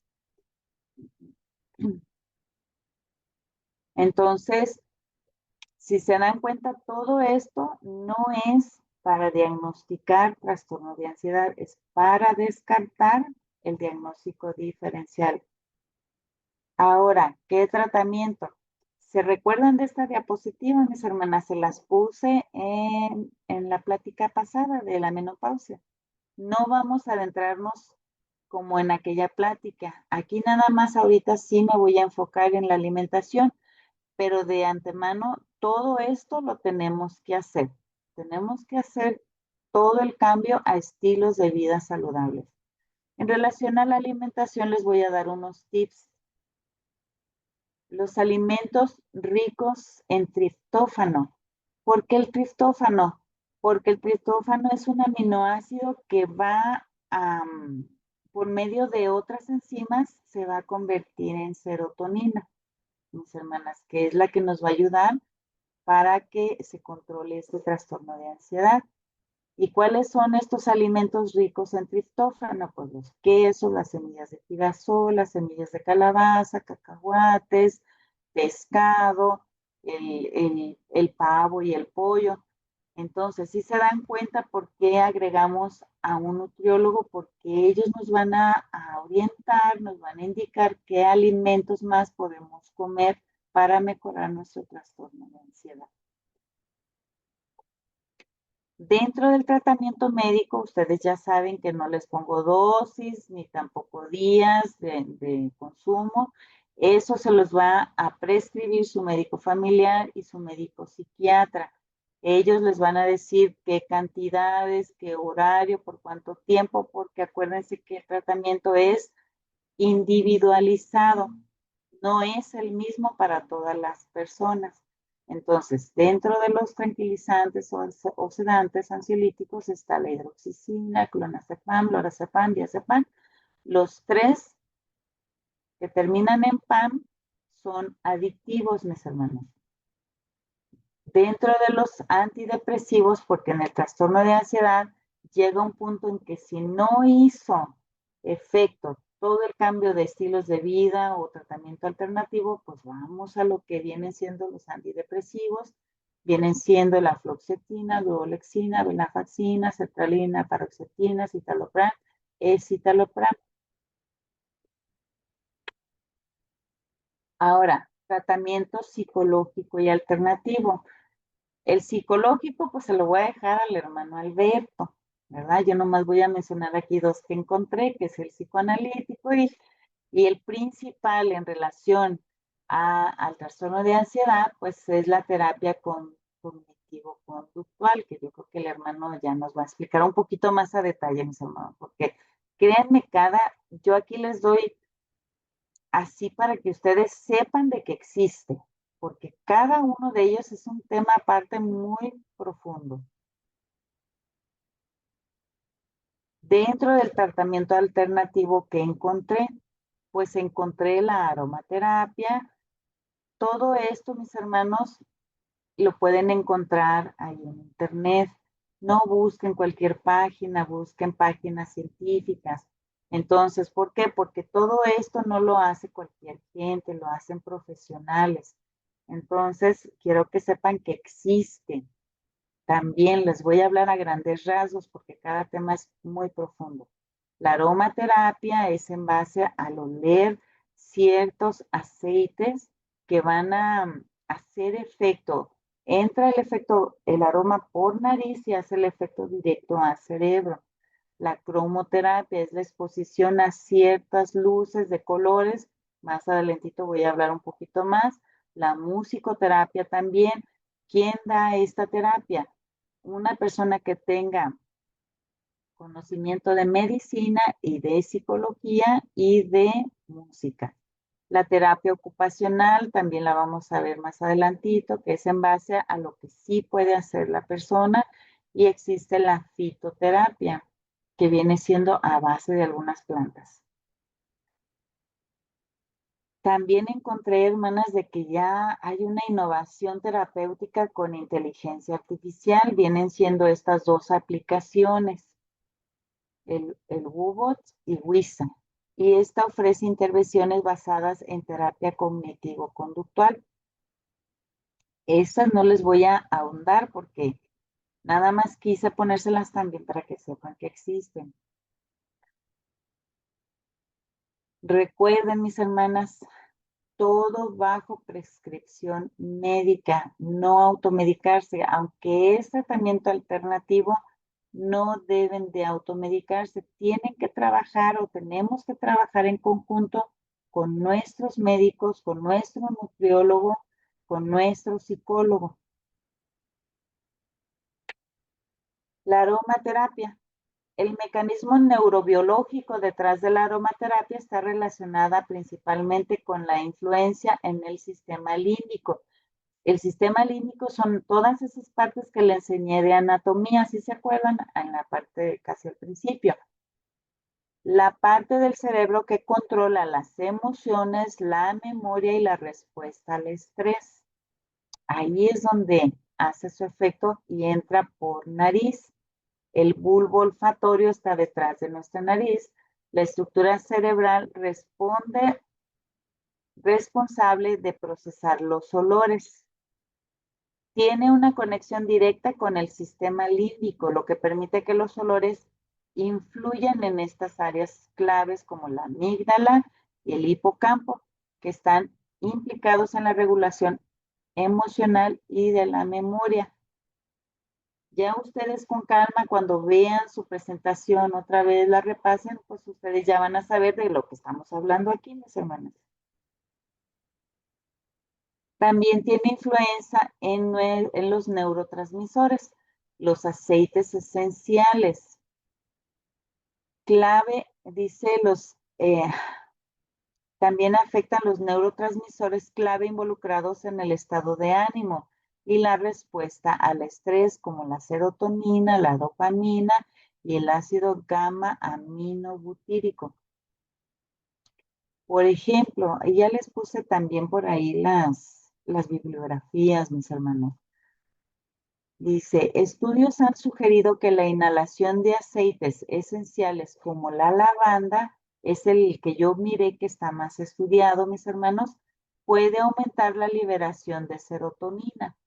Entonces, si se dan cuenta, todo esto no es para diagnosticar trastorno de ansiedad, es para descartar el diagnóstico diferencial. Ahora, ¿qué tratamiento? ¿Se recuerdan de esta diapositiva, mis hermanas? Se las puse en la plática pasada de la menopausia. No vamos a adentrarnos como en aquella plática. Aquí nada más ahorita sí me voy a enfocar en la alimentación, pero de antemano todo esto lo tenemos que hacer. Tenemos que hacer todo el cambio a estilos de vida saludables. En relación a la alimentación les voy a dar unos tips. Los alimentos ricos en triptófano. ¿Por qué el triptófano? Porque el triptófano es un aminoácido que va por medio de otras enzimas, se va a convertir en serotonina, mis hermanas, que es la que nos va a ayudar para que se controle este trastorno de ansiedad. ¿Y cuáles son estos alimentos ricos en triptófano? Pues los quesos, las semillas de girasol, las semillas de calabaza, cacahuates, pescado, el pavo y el pollo. Entonces, si se dan cuenta por qué agregamos a un nutriólogo, porque ellos nos van a orientar, nos van a indicar qué alimentos más podemos comer para mejorar nuestro trastorno de ansiedad. Dentro del tratamiento médico, ustedes ya saben que no les pongo dosis ni tampoco días de consumo. Eso se los va a prescribir su médico familiar y su médico psiquiatra. Ellos les van a decir qué cantidades, qué horario, por cuánto tiempo, porque acuérdense que el tratamiento es individualizado, no es el mismo para todas las personas. Entonces, dentro de los tranquilizantes o sedantes ansiolíticos está la hidroxicina, clonazepam, lorazepam, diazepam. Los tres que terminan en PAM son adictivos, mis hermanos. Dentro de los antidepresivos, porque en el trastorno de ansiedad llega un punto en que si no hizo efecto todo el cambio de estilos de vida o tratamiento alternativo, pues vamos a lo que vienen siendo los antidepresivos, vienen siendo la fluoxetina, duolexina, venlafaxina, sertralina, paroxetina, citalopram, escitalopram. Ahora, tratamiento psicológico y alternativo. El psicológico, pues se lo voy a dejar al hermano Alberto, ¿verdad? Yo nomás voy a mencionar aquí dos que encontré, que es el psicoanalítico y el principal en relación al trastorno de ansiedad, pues es la terapia cognitivo-conductual, que yo creo que el hermano ya nos va a explicar un poquito más a detalle, mis hermanos, porque créanme, yo aquí les doy así para que ustedes sepan de que existe, porque cada uno de ellos es un tema aparte muy profundo. Dentro del tratamiento alternativo que encontré, pues encontré la aromaterapia. Todo esto, mis hermanos, lo pueden encontrar ahí en internet. No busquen cualquier página, busquen páginas científicas. Entonces, ¿por qué? Porque todo esto no lo hace cualquier gente, lo hacen profesionales. Entonces, quiero que sepan que existe. También les voy a hablar a grandes rasgos porque cada tema es muy profundo. La aromaterapia es en base al oler ciertos aceites que van a hacer efecto. Entra el aroma por nariz y hace el efecto directo al cerebro. La cromoterapia es la exposición a ciertas luces de colores. Más adelantito voy a hablar un poquito más. La musicoterapia también. ¿Quién da esta terapia? Una persona que tenga conocimiento de medicina y de psicología y de música. La terapia ocupacional también la vamos a ver más adelantito, que es en base a lo que sí puede hacer la persona, y existe la fitoterapia, que viene siendo a base de algunas plantas. También encontré, hermanas, de que ya hay una innovación terapéutica con inteligencia artificial. Vienen siendo estas dos aplicaciones, el Wubot y Wisa. Y esta ofrece intervenciones basadas en terapia cognitivo-conductual. Estas no les voy a ahondar porque nada más quise ponérselas también para que sepan que existen. Recuerden, mis hermanas, todo bajo prescripción médica, no automedicarse, aunque es tratamiento alternativo, no deben de automedicarse, tienen que trabajar o tenemos que trabajar en conjunto con nuestros médicos, con nuestro nutriólogo, con nuestro psicólogo. La aromaterapia. El mecanismo neurobiológico detrás de la aromaterapia está relacionada principalmente con la influencia en el sistema límbico. El sistema límbico son todas esas partes que le enseñé de anatomía, si se acuerdan, en la parte casi al principio. La parte del cerebro que controla las emociones, la memoria y la respuesta al estrés. Ahí es donde hace su efecto y entra por nariz. El bulbo olfatorio está detrás de nuestra nariz. La estructura cerebral responsable de procesar los olores. Tiene una conexión directa con el sistema límbico, lo que permite que los olores influyan en estas áreas claves como la amígdala y el hipocampo, que están implicados en la regulación emocional y de la memoria. Ya ustedes con calma, cuando vean su presentación otra vez la repasen, pues ustedes ya van a saber de lo que estamos hablando aquí, mis hermanas. También tiene influencia en los neurotransmisores, los aceites esenciales. Clave, dice, también afectan los neurotransmisores clave involucrados en el estado de ánimo y la respuesta al estrés, como la serotonina, la dopamina y el ácido gamma aminobutírico. Por ejemplo, ya les puse también por ahí las bibliografías, mis hermanos. Dice, estudios han sugerido que la inhalación de aceites esenciales como la lavanda, es el que yo miré que está más estudiado, mis hermanos, puede aumentar la liberación de serotonina,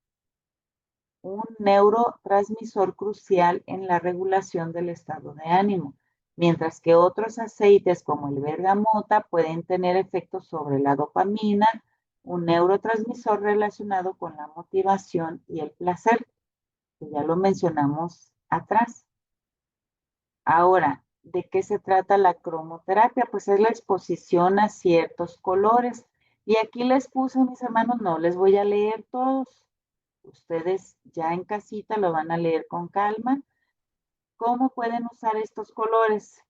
un neurotransmisor crucial en la regulación del estado de ánimo. mientras que otros aceites como el bergamota pueden tener efectos sobre la dopamina, un neurotransmisor relacionado con la motivación y el placer, que ya lo mencionamos atrás. Ahora, ¿de qué se trata la cromoterapia? Pues es la exposición a ciertos colores. Y aquí les puse, mis hermanos, no les voy a leer todos. Ustedes ya en casita lo van a leer con calma. ¿Cómo pueden usar estos colores?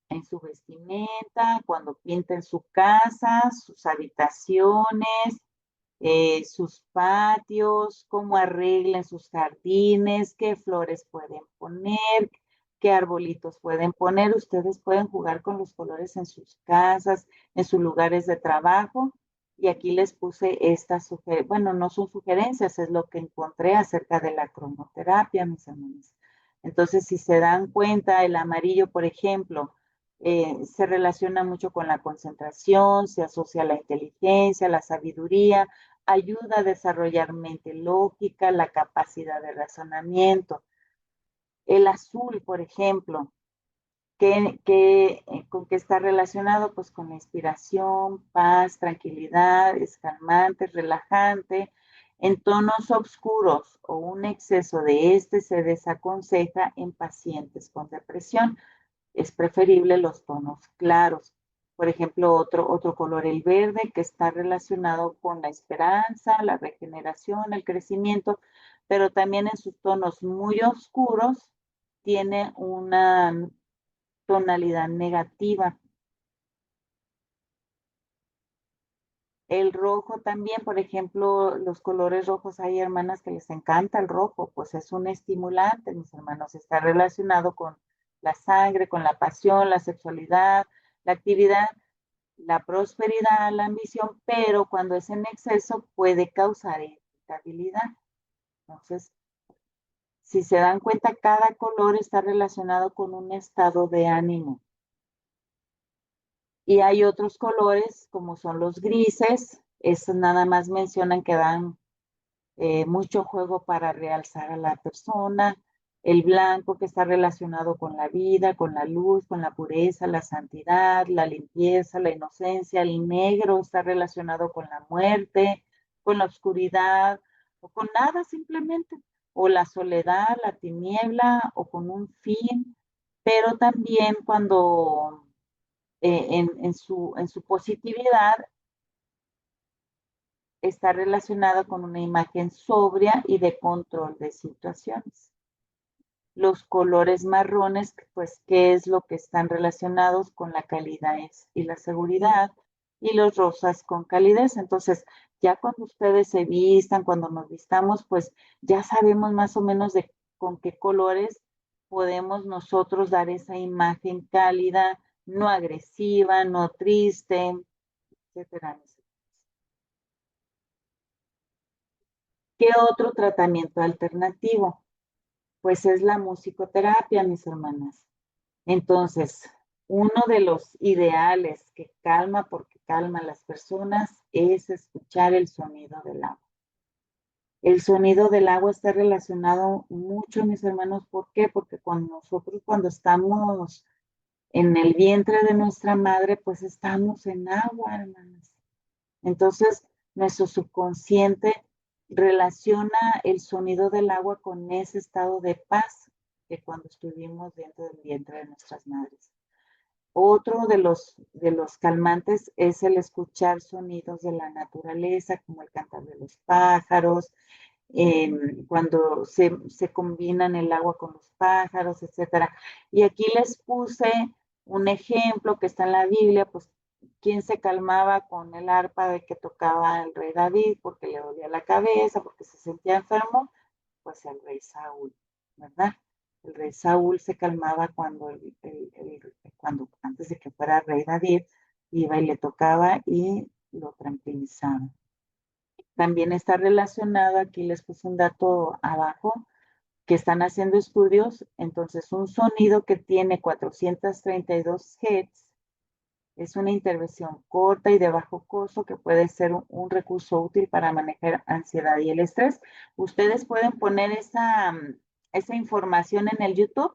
En su vestimenta, cuando pinten su casa, sus habitaciones, sus patios, cómo arreglen sus jardines, qué flores pueden poner, qué arbolitos pueden poner. Ustedes pueden jugar con los colores en sus casas, en sus lugares de trabajo. Y aquí les puse estas sugerencias, bueno, no son sugerencias, es lo que encontré acerca de la cromoterapia, mis hermanos. Entonces, si se dan cuenta, el amarillo, por ejemplo, se relaciona mucho con la concentración, se asocia a la inteligencia, la sabiduría, ayuda a desarrollar mente lógica, la capacidad de razonamiento. El azul, por ejemplo, ¿con qué está relacionado? Pues con la inspiración, paz, tranquilidad, es calmante, relajante. En tonos oscuros o un exceso de este se desaconseja en pacientes con depresión. Es preferible los tonos claros. Por ejemplo, otro color, el verde, que está relacionado con la esperanza, la regeneración, el crecimiento, pero también en sus tonos muy oscuros tiene una tonalidad negativa. El rojo también, por ejemplo, los colores rojos, hay hermanas que les encanta el rojo, pues es un estimulante, mis hermanos, está relacionado con la sangre, con la pasión, la sexualidad, la actividad, la prosperidad, la ambición, pero cuando es en exceso puede causar irritabilidad. Entonces, si se dan cuenta, cada color está relacionado con un estado de ánimo. Y hay otros colores, como son los grises, estos nada más mencionan que dan mucho juego para realzar a la persona. El blanco, que está relacionado con la vida, con la luz, con la pureza, la santidad, la limpieza, la inocencia. El negro está relacionado con la muerte, con la oscuridad, o con nada simplemente, o la soledad, la tiniebla, o con un fin. Pero también cuando en su positividad está relacionada con una imagen sobria y de control de situaciones. Los colores marrones, pues, ¿qué es lo que están relacionados con la calidez y la seguridad? Y los rosas con calidez. Entonces, ya cuando ustedes se vistan, cuando nos vistamos, pues ya sabemos más o menos de con qué colores podemos nosotros dar esa imagen cálida, no agresiva, no triste, etcétera. ¿Qué otro tratamiento alternativo? Pues es la musicoterapia, mis hermanas. Entonces, uno de los ideales que calma porque calma a las personas es escuchar el sonido del agua. El sonido del agua está relacionado mucho, mis hermanos. ¿Por qué? Porque cuando estamos en el vientre de nuestra madre, pues estamos en agua, hermanas. Entonces, nuestro subconsciente relaciona el sonido del agua con ese estado de paz que cuando estuvimos dentro del vientre de nuestras madres. Otro de los calmantes es el escuchar sonidos de la naturaleza, como el cantar de los pájaros, cuando se combinan el agua con los pájaros, etcétera. Y aquí les puse un ejemplo que está en la Biblia, pues, quién se calmaba con el arpa de que tocaba el rey David porque le dolía la cabeza, porque se sentía enfermo, pues el rey Saúl, ¿verdad? El rey Saúl se calmaba cuando antes de que fuera rey David, iba y le tocaba y lo tranquilizaba. También está relacionado, aquí les puse un dato abajo, que están haciendo estudios, entonces un sonido que tiene 432 Hz es una intervención corta y de bajo costo que puede ser un recurso útil para manejar ansiedad y el estrés. Ustedes pueden poner esa información en el YouTube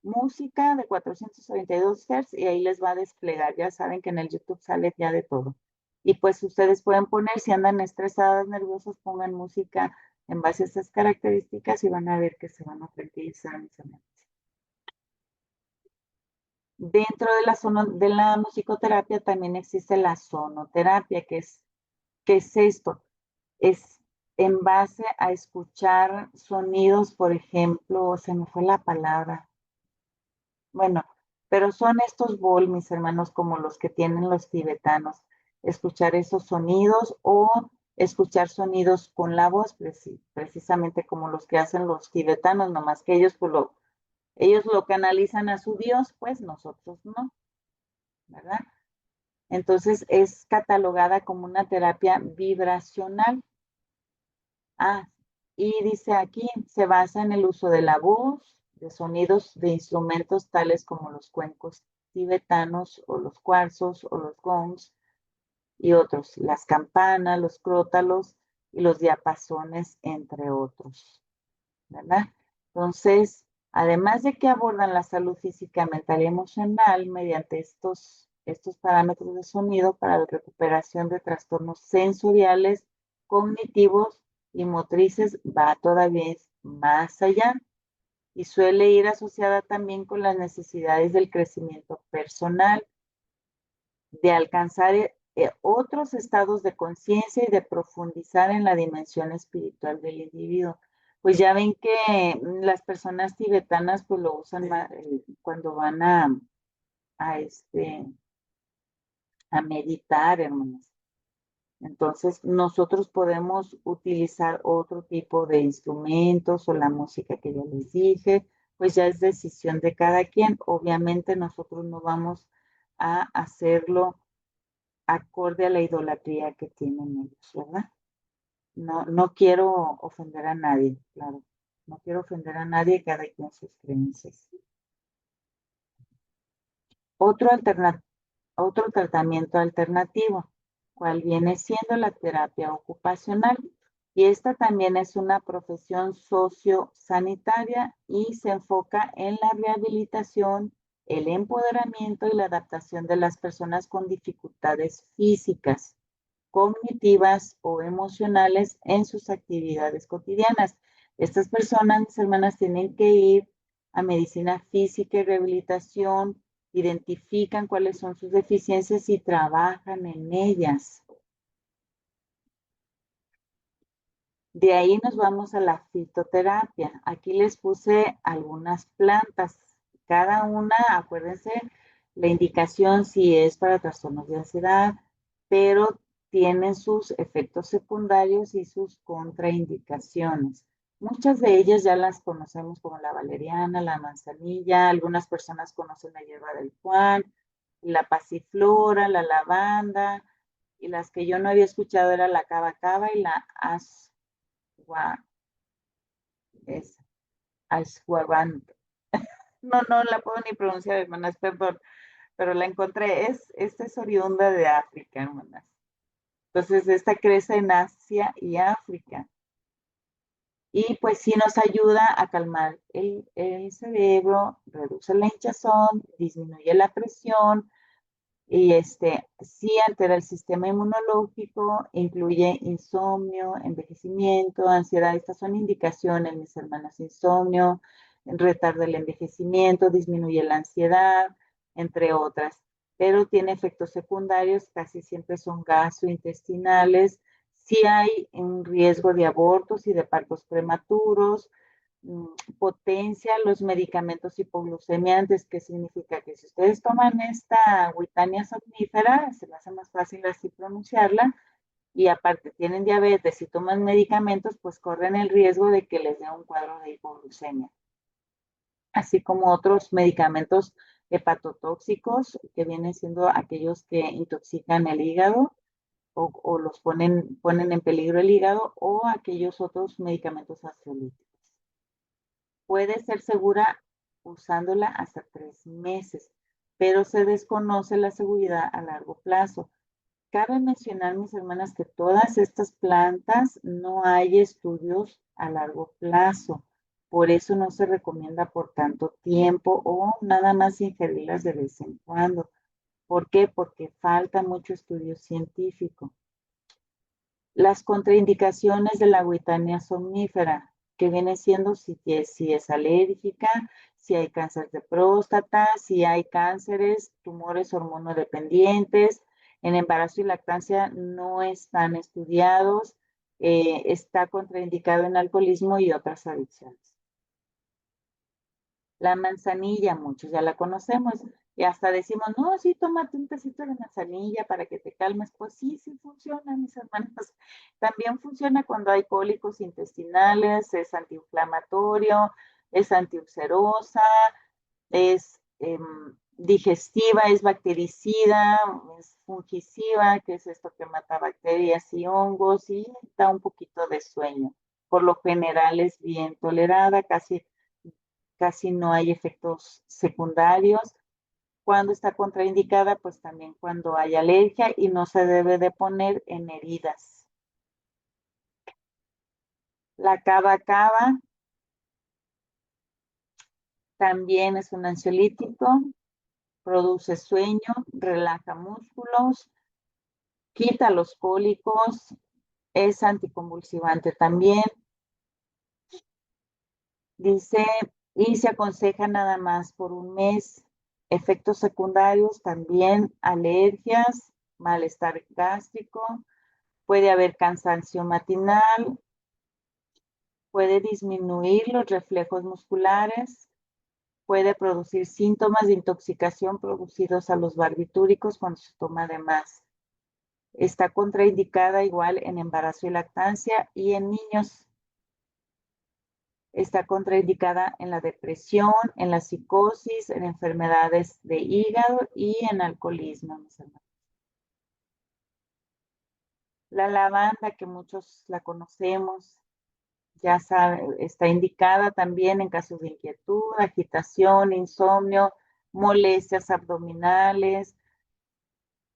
música de 432 Hz y ahí les va a desplegar. Ya saben que en el YouTube sale ya de todo. Y pues ustedes pueden poner, si andan estresadas, nerviosos, pongan música en base a estas características y van a ver que se van a tranquilizar. Dentro de de la musicoterapia también existe la sonoterapia, ¿qué es esto? Es en base a escuchar sonidos, por ejemplo, se me fue la palabra. Bueno, pero son estos bol, mis hermanos, como los que tienen los tibetanos. Escuchar esos sonidos o escuchar sonidos con la voz, precisamente como los que hacen los tibetanos, nomás que ellos, pues, ellos lo canalizan a su Dios, pues nosotros no, ¿verdad? Entonces es catalogada como una terapia vibracional. Ah, y dice aquí, se basa en el uso de la voz, de sonidos de instrumentos tales como los cuencos tibetanos o los cuarzos o los gongs y otros, las campanas, los crótalos y los diapasones, entre otros, ¿verdad? Entonces, además de que abordan la salud física, mental y emocional mediante estos parámetros de sonido para la recuperación de trastornos sensoriales, cognitivos y motrices, va todavía más allá y suele ir asociada también con las necesidades del crecimiento personal, de alcanzar otros estados de conciencia y de profundizar en la dimensión espiritual del individuo. Pues ya ven que las personas tibetanas pues lo usan cuando van a a meditar, hermanos. Entonces, nosotros podemos utilizar otro tipo de instrumentos o la música que ya les dije, pues ya es decisión de cada quien. Obviamente nosotros no vamos a hacerlo acorde a la idolatría que tienen ellos, ¿verdad? No, no quiero ofender a nadie, claro. No quiero ofender a nadie, cada quien sus creencias. Otro, otro tratamiento alternativo, cual viene siendo la terapia ocupacional. Y esta también es una profesión sociosanitaria y se enfoca en la rehabilitación, el empoderamiento y la adaptación de las personas con dificultades físicas, cognitivas o emocionales en sus actividades cotidianas. Estas personas, mis hermanas, tienen que ir a medicina física y rehabilitación, identifican cuáles son sus deficiencias y trabajan en ellas. De ahí nos vamos a la fitoterapia. Aquí les puse algunas plantas. Cada una, acuérdense, la indicación si es para trastornos de ansiedad, pero tienen sus efectos secundarios y sus contraindicaciones. Muchas de ellas ya las conocemos como la valeriana, la manzanilla, algunas personas conocen la hierba del Juan, la pasiflora, la lavanda, y las que yo no había escuchado era la cava cava y la es ashwagandha. No, no la puedo ni pronunciar, hermanas, perdón, pero la encontré. Esta es oriunda de África, hermanas. Entonces, esta crece en Asia y África. Y pues sí nos ayuda a calmar el cerebro, reduce la hinchazón, disminuye la presión, y sí altera el sistema inmunológico, incluye insomnio, envejecimiento, ansiedad. Estas son indicaciones, mis hermanas, insomnio, retarda el envejecimiento, disminuye la ansiedad, entre otras. Pero tiene efectos secundarios, casi siempre son gastrointestinales. Sí hay un riesgo de abortos y de partos prematuros, potencia los medicamentos hipoglucemiantes, que significa que si ustedes toman esta Witania somnífera, se me hace más fácil así pronunciarla, y aparte tienen diabetes y toman medicamentos, pues corren el riesgo de que les dé un cuadro de hipoglucemia. Así como otros medicamentos hepatotóxicos, que vienen siendo aquellos que intoxican el hígado o los ponen en peligro el hígado, o aquellos otros medicamentos ansiolíticos. Puede ser segura usándola hasta 3 meses, pero se desconoce la seguridad a largo plazo. Cabe mencionar, mis hermanas, que todas estas plantas no hay estudios a largo plazo. Por eso no se recomienda por tanto tiempo o nada más ingerirlas de vez en cuando. ¿Por qué? Porque falta mucho estudio científico. Las contraindicaciones de la agüitania somnífera, que viene siendo si es alérgica, si hay cáncer de próstata, si hay cánceres, tumores hormonodependientes. En embarazo y lactancia no están estudiados, está contraindicado en alcoholismo y otras adicciones. La manzanilla, muchos ya la conocemos y hasta decimos, no, sí, tómate un tecito de manzanilla para que te calmes. Pues sí, sí funciona, mis hermanos. También funciona cuando hay cólicos intestinales, es antiinflamatorio, es antiulcerosa, es digestiva, es bactericida, es fungicida, que es esto que mata bacterias y hongos y da un poquito de sueño. Por lo general es bien tolerada, casi no hay efectos secundarios. Cuando está contraindicada, pues también cuando hay alergia y no se debe de poner en heridas. La cava cava también es un ansiolítico, produce sueño, relaja músculos, quita los cólicos, es anticonvulsivante también. Dice, y se aconseja nada más por un mes. Efectos secundarios también, alergias, malestar gástrico, puede haber cansancio matinal, puede disminuir los reflejos musculares, puede producir síntomas de intoxicación producidos a los barbitúricos cuando se toma de más. Está contraindicada igual en embarazo y lactancia y en niños. Está contraindicada en la depresión, en la psicosis, en enfermedades de hígado y en alcoholismo, mis hermanos. La lavanda, que muchos la conocemos, ya sabe, está indicada también en casos de inquietud, agitación, insomnio, molestias abdominales.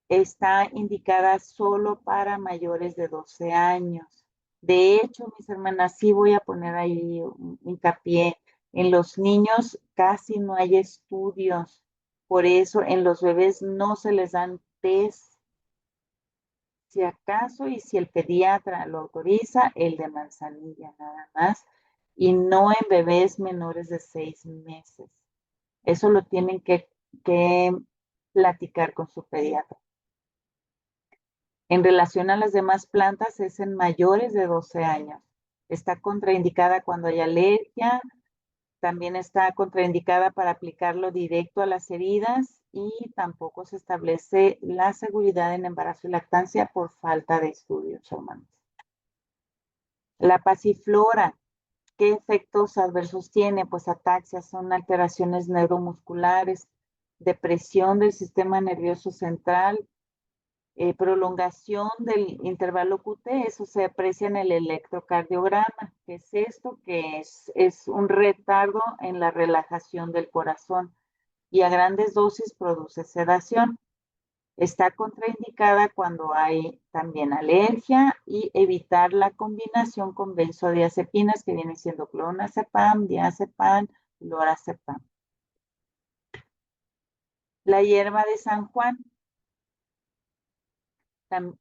Está indicada solo para mayores de 12 años. De hecho, mis hermanas, sí voy a poner ahí un hincapié. En los niños casi no hay estudios. Por eso en los bebés no se les dan test. Si acaso y si el pediatra lo autoriza, el de manzanilla nada más. Y no en bebés menores de 6 meses. Eso lo tienen que platicar con su pediatra. En relación a las demás plantas, es en mayores de 12 años. Está contraindicada cuando hay alergia, también está contraindicada para aplicarlo directo a las heridas y tampoco se establece la seguridad en embarazo y lactancia por falta de estudios, hermanos. La pasiflora, ¿qué efectos adversos tiene? Pues ataxias, son alteraciones neuromusculares, depresión del sistema nervioso central, prolongación del intervalo QT, eso se aprecia en el electrocardiograma. ¿Qué es esto? Que es un retardo en la relajación del corazón y a grandes dosis produce sedación. Está contraindicada cuando hay también alergia y evitar la combinación con benzodiazepinas que viene siendo clonazepam, diazepam, lorazepam. La hierba de San Juan,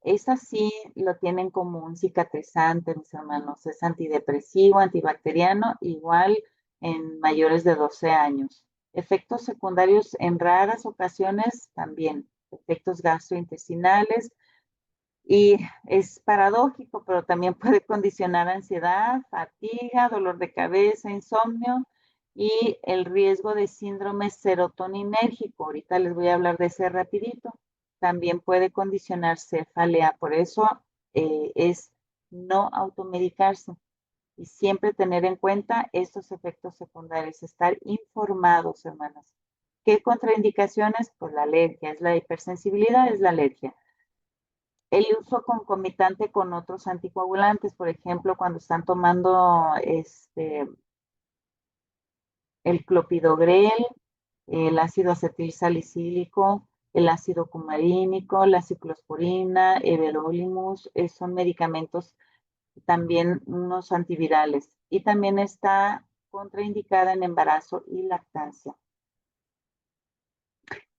esa sí lo tienen como un cicatrizante, mis hermanos. Es antidepresivo, antibacteriano, igual en mayores de 12 años. Efectos secundarios en raras ocasiones también. Efectos gastrointestinales. Y es paradójico, pero también puede condicionar ansiedad, fatiga, dolor de cabeza, insomnio y el riesgo de síndrome serotoninérgico. Ahorita les voy a hablar de ese rapidito. También puede condicionar cefalea, por eso es no automedicarse y siempre tener en cuenta estos efectos secundarios, estar informados, hermanas. ¿Qué contraindicaciones? Pues la alergia, es la hipersensibilidad, es la alergia. El uso concomitante con otros anticoagulantes, por ejemplo, cuando están tomando el clopidogrel, el ácido acetilsalicílico, el ácido cumarínico, la ciclosporina, everolimus, son medicamentos también unos antivirales. Y también está contraindicada en embarazo y lactancia.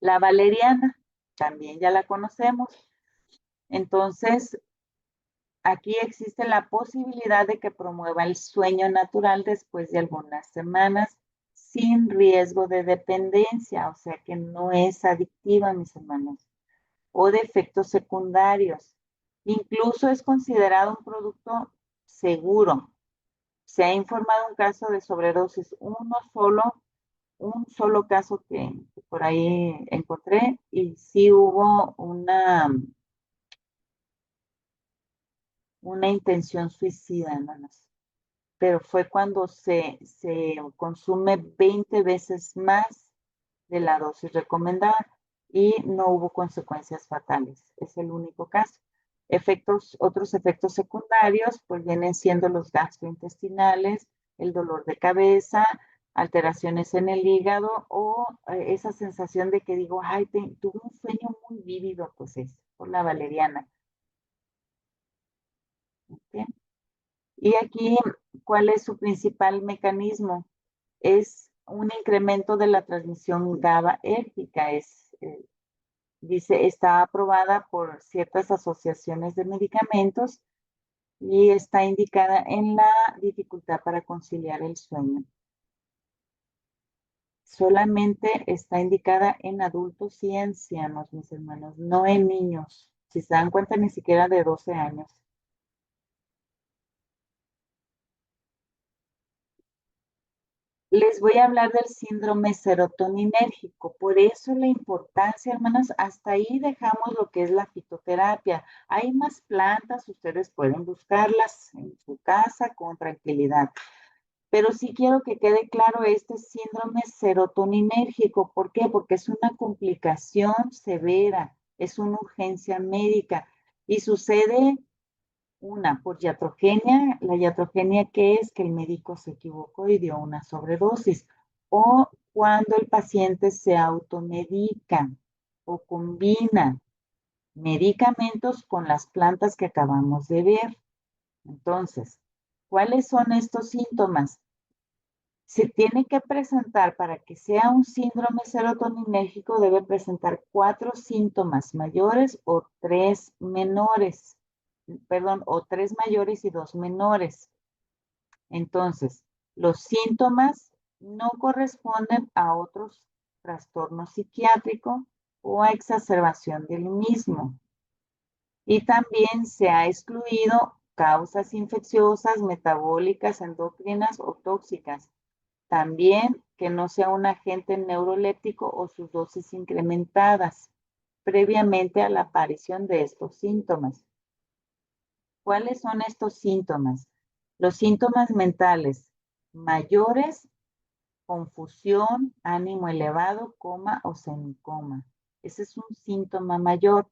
La valeriana, también ya la conocemos. Entonces, aquí existe la posibilidad de que promueva el sueño natural después de algunas semanas sin riesgo de dependencia, o sea que no es adictiva, mis hermanos, o de efectos secundarios. Incluso es considerado un producto seguro. Se ha informado un caso de sobredosis, un solo caso que por ahí encontré, y sí hubo una intención suicida, hermanos. Pero fue cuando se consume 20 veces más de la dosis recomendada y no hubo consecuencias fatales. Es el único caso. Otros efectos secundarios, pues vienen siendo los gastrointestinales, el dolor de cabeza, alteraciones en el hígado o esa sensación de que digo, ay, tuve un sueño muy vívido, pues es por la valeriana. ¿Ok? Y aquí, ¿cuál es su principal mecanismo? Es un incremento de la transmisión GABAérgica. Dice, está aprobada por ciertas asociaciones de medicamentos y está indicada en la dificultad para conciliar el sueño. Solamente está indicada en adultos y ancianos, mis hermanos, no en niños. Si se dan cuenta, ni siquiera de 12 años. Les voy a hablar del síndrome serotoninérgico. Por eso la importancia, hermanas, hasta ahí dejamos lo que es la fitoterapia. Hay más plantas, ustedes pueden buscarlas en su casa con tranquilidad. Pero sí quiero que quede claro este síndrome serotoninérgico. ¿Por qué? Porque es una complicación severa, es una urgencia médica y sucede por iatrogenia. La iatrogenia, ¿qué es? Que el médico se equivocó y dio una sobredosis. O cuando el paciente se automedica o combina medicamentos con las plantas que acabamos de ver. Entonces, ¿cuáles son estos síntomas? Se tiene que presentar, para que sea un síndrome serotoninérgico, debe presentar 4 síntomas mayores o 3 menores, perdón, o 3 mayores y 2 menores. Entonces, los síntomas no corresponden a otros trastornos psiquiátricos o a exacerbación del mismo. Y también se ha excluido causas infecciosas, metabólicas, endocrinas o tóxicas. También que no sea un agente neuroléptico o sus dosis incrementadas previamente a la aparición de estos síntomas. ¿Cuáles son estos síntomas? Los síntomas mentales mayores, confusión, ánimo elevado, coma o semicoma. Ese es un síntoma mayor.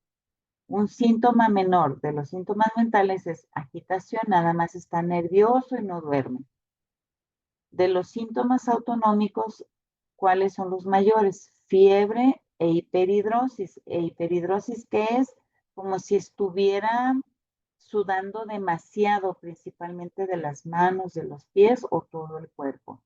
Un síntoma menor de los síntomas mentales es agitación, nada más está nervioso y no duerme. De los síntomas autonómicos, ¿cuáles son los mayores? Fiebre e hiperhidrosis. E hiperhidrosis, ¿qué es? Como si estuviera sudando demasiado, principalmente de las manos, de los pies o todo el cuerpo.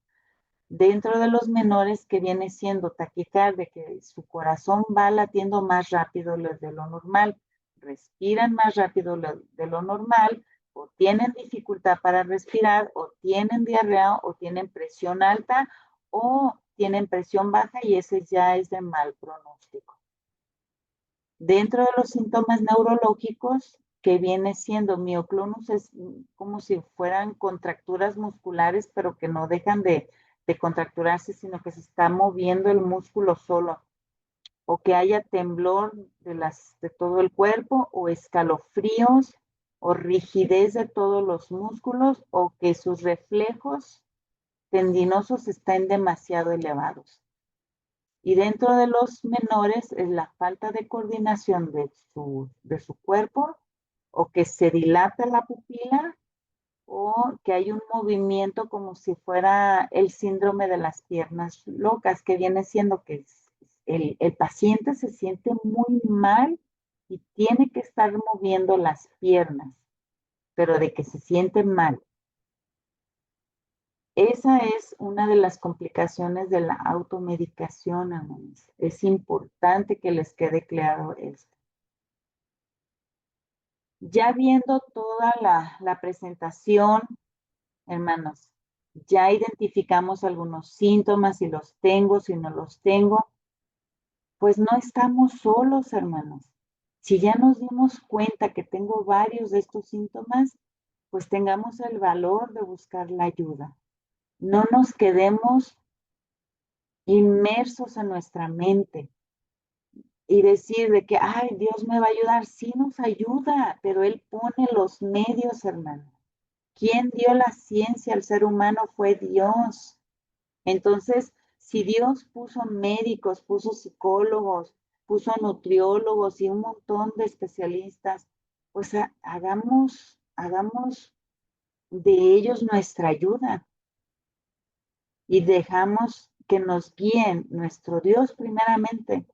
Dentro de los menores, que viene siendo taquicardia, que su corazón va latiendo más rápido de lo normal, respiran más rápido de lo normal, o tienen dificultad para respirar, o tienen diarrea, o tienen presión alta, o tienen presión baja, y ese ya es de mal pronóstico. Dentro de los síntomas neurológicos, que viene siendo mioclonus, es como si fueran contracturas musculares, pero que no dejan de contracturarse, sino que se está moviendo el músculo solo, o que haya temblor de todo el cuerpo, o escalofríos, o rigidez de todos los músculos, o que sus reflejos tendinosos estén demasiado elevados. Y dentro de los menores es la falta de coordinación de su cuerpo, o que se dilata la pupila, o que hay un movimiento como si fuera el síndrome de las piernas locas, que viene siendo que el paciente se siente muy mal y tiene que estar moviendo las piernas, pero de que se siente mal. Esa es una de las complicaciones de la automedicación, hermanos. Es importante que les quede claro esto. Ya viendo toda la presentación, hermanos, ya identificamos algunos síntomas, si los tengo, si no los tengo, pues no estamos solos, hermanos. Si ya nos dimos cuenta que tengo varios de estos síntomas, pues tengamos el valor de buscar la ayuda. No nos quedemos inmersos en nuestra mente y decir de que, ay, Dios me va a ayudar. Sí nos ayuda, pero Él pone los medios, hermano. ¿Quién dio la ciencia al ser humano? Fue Dios. Entonces, si Dios puso médicos, puso psicólogos, puso nutriólogos y un montón de especialistas, pues hagamos de ellos nuestra ayuda y dejamos que nos guíen nuestro Dios primeramente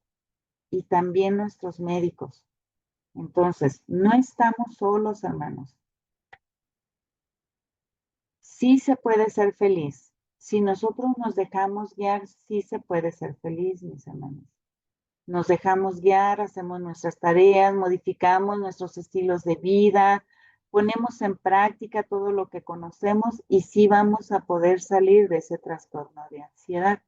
y también nuestros médicos. Entonces, no estamos solos, hermanos. Sí se puede ser feliz. Si nosotros nos dejamos guiar, sí se puede ser feliz, mis hermanos. Nos dejamos guiar, hacemos nuestras tareas, modificamos nuestros estilos de vida, ponemos en práctica todo lo que conocemos y sí vamos a poder salir de ese trastorno de ansiedad.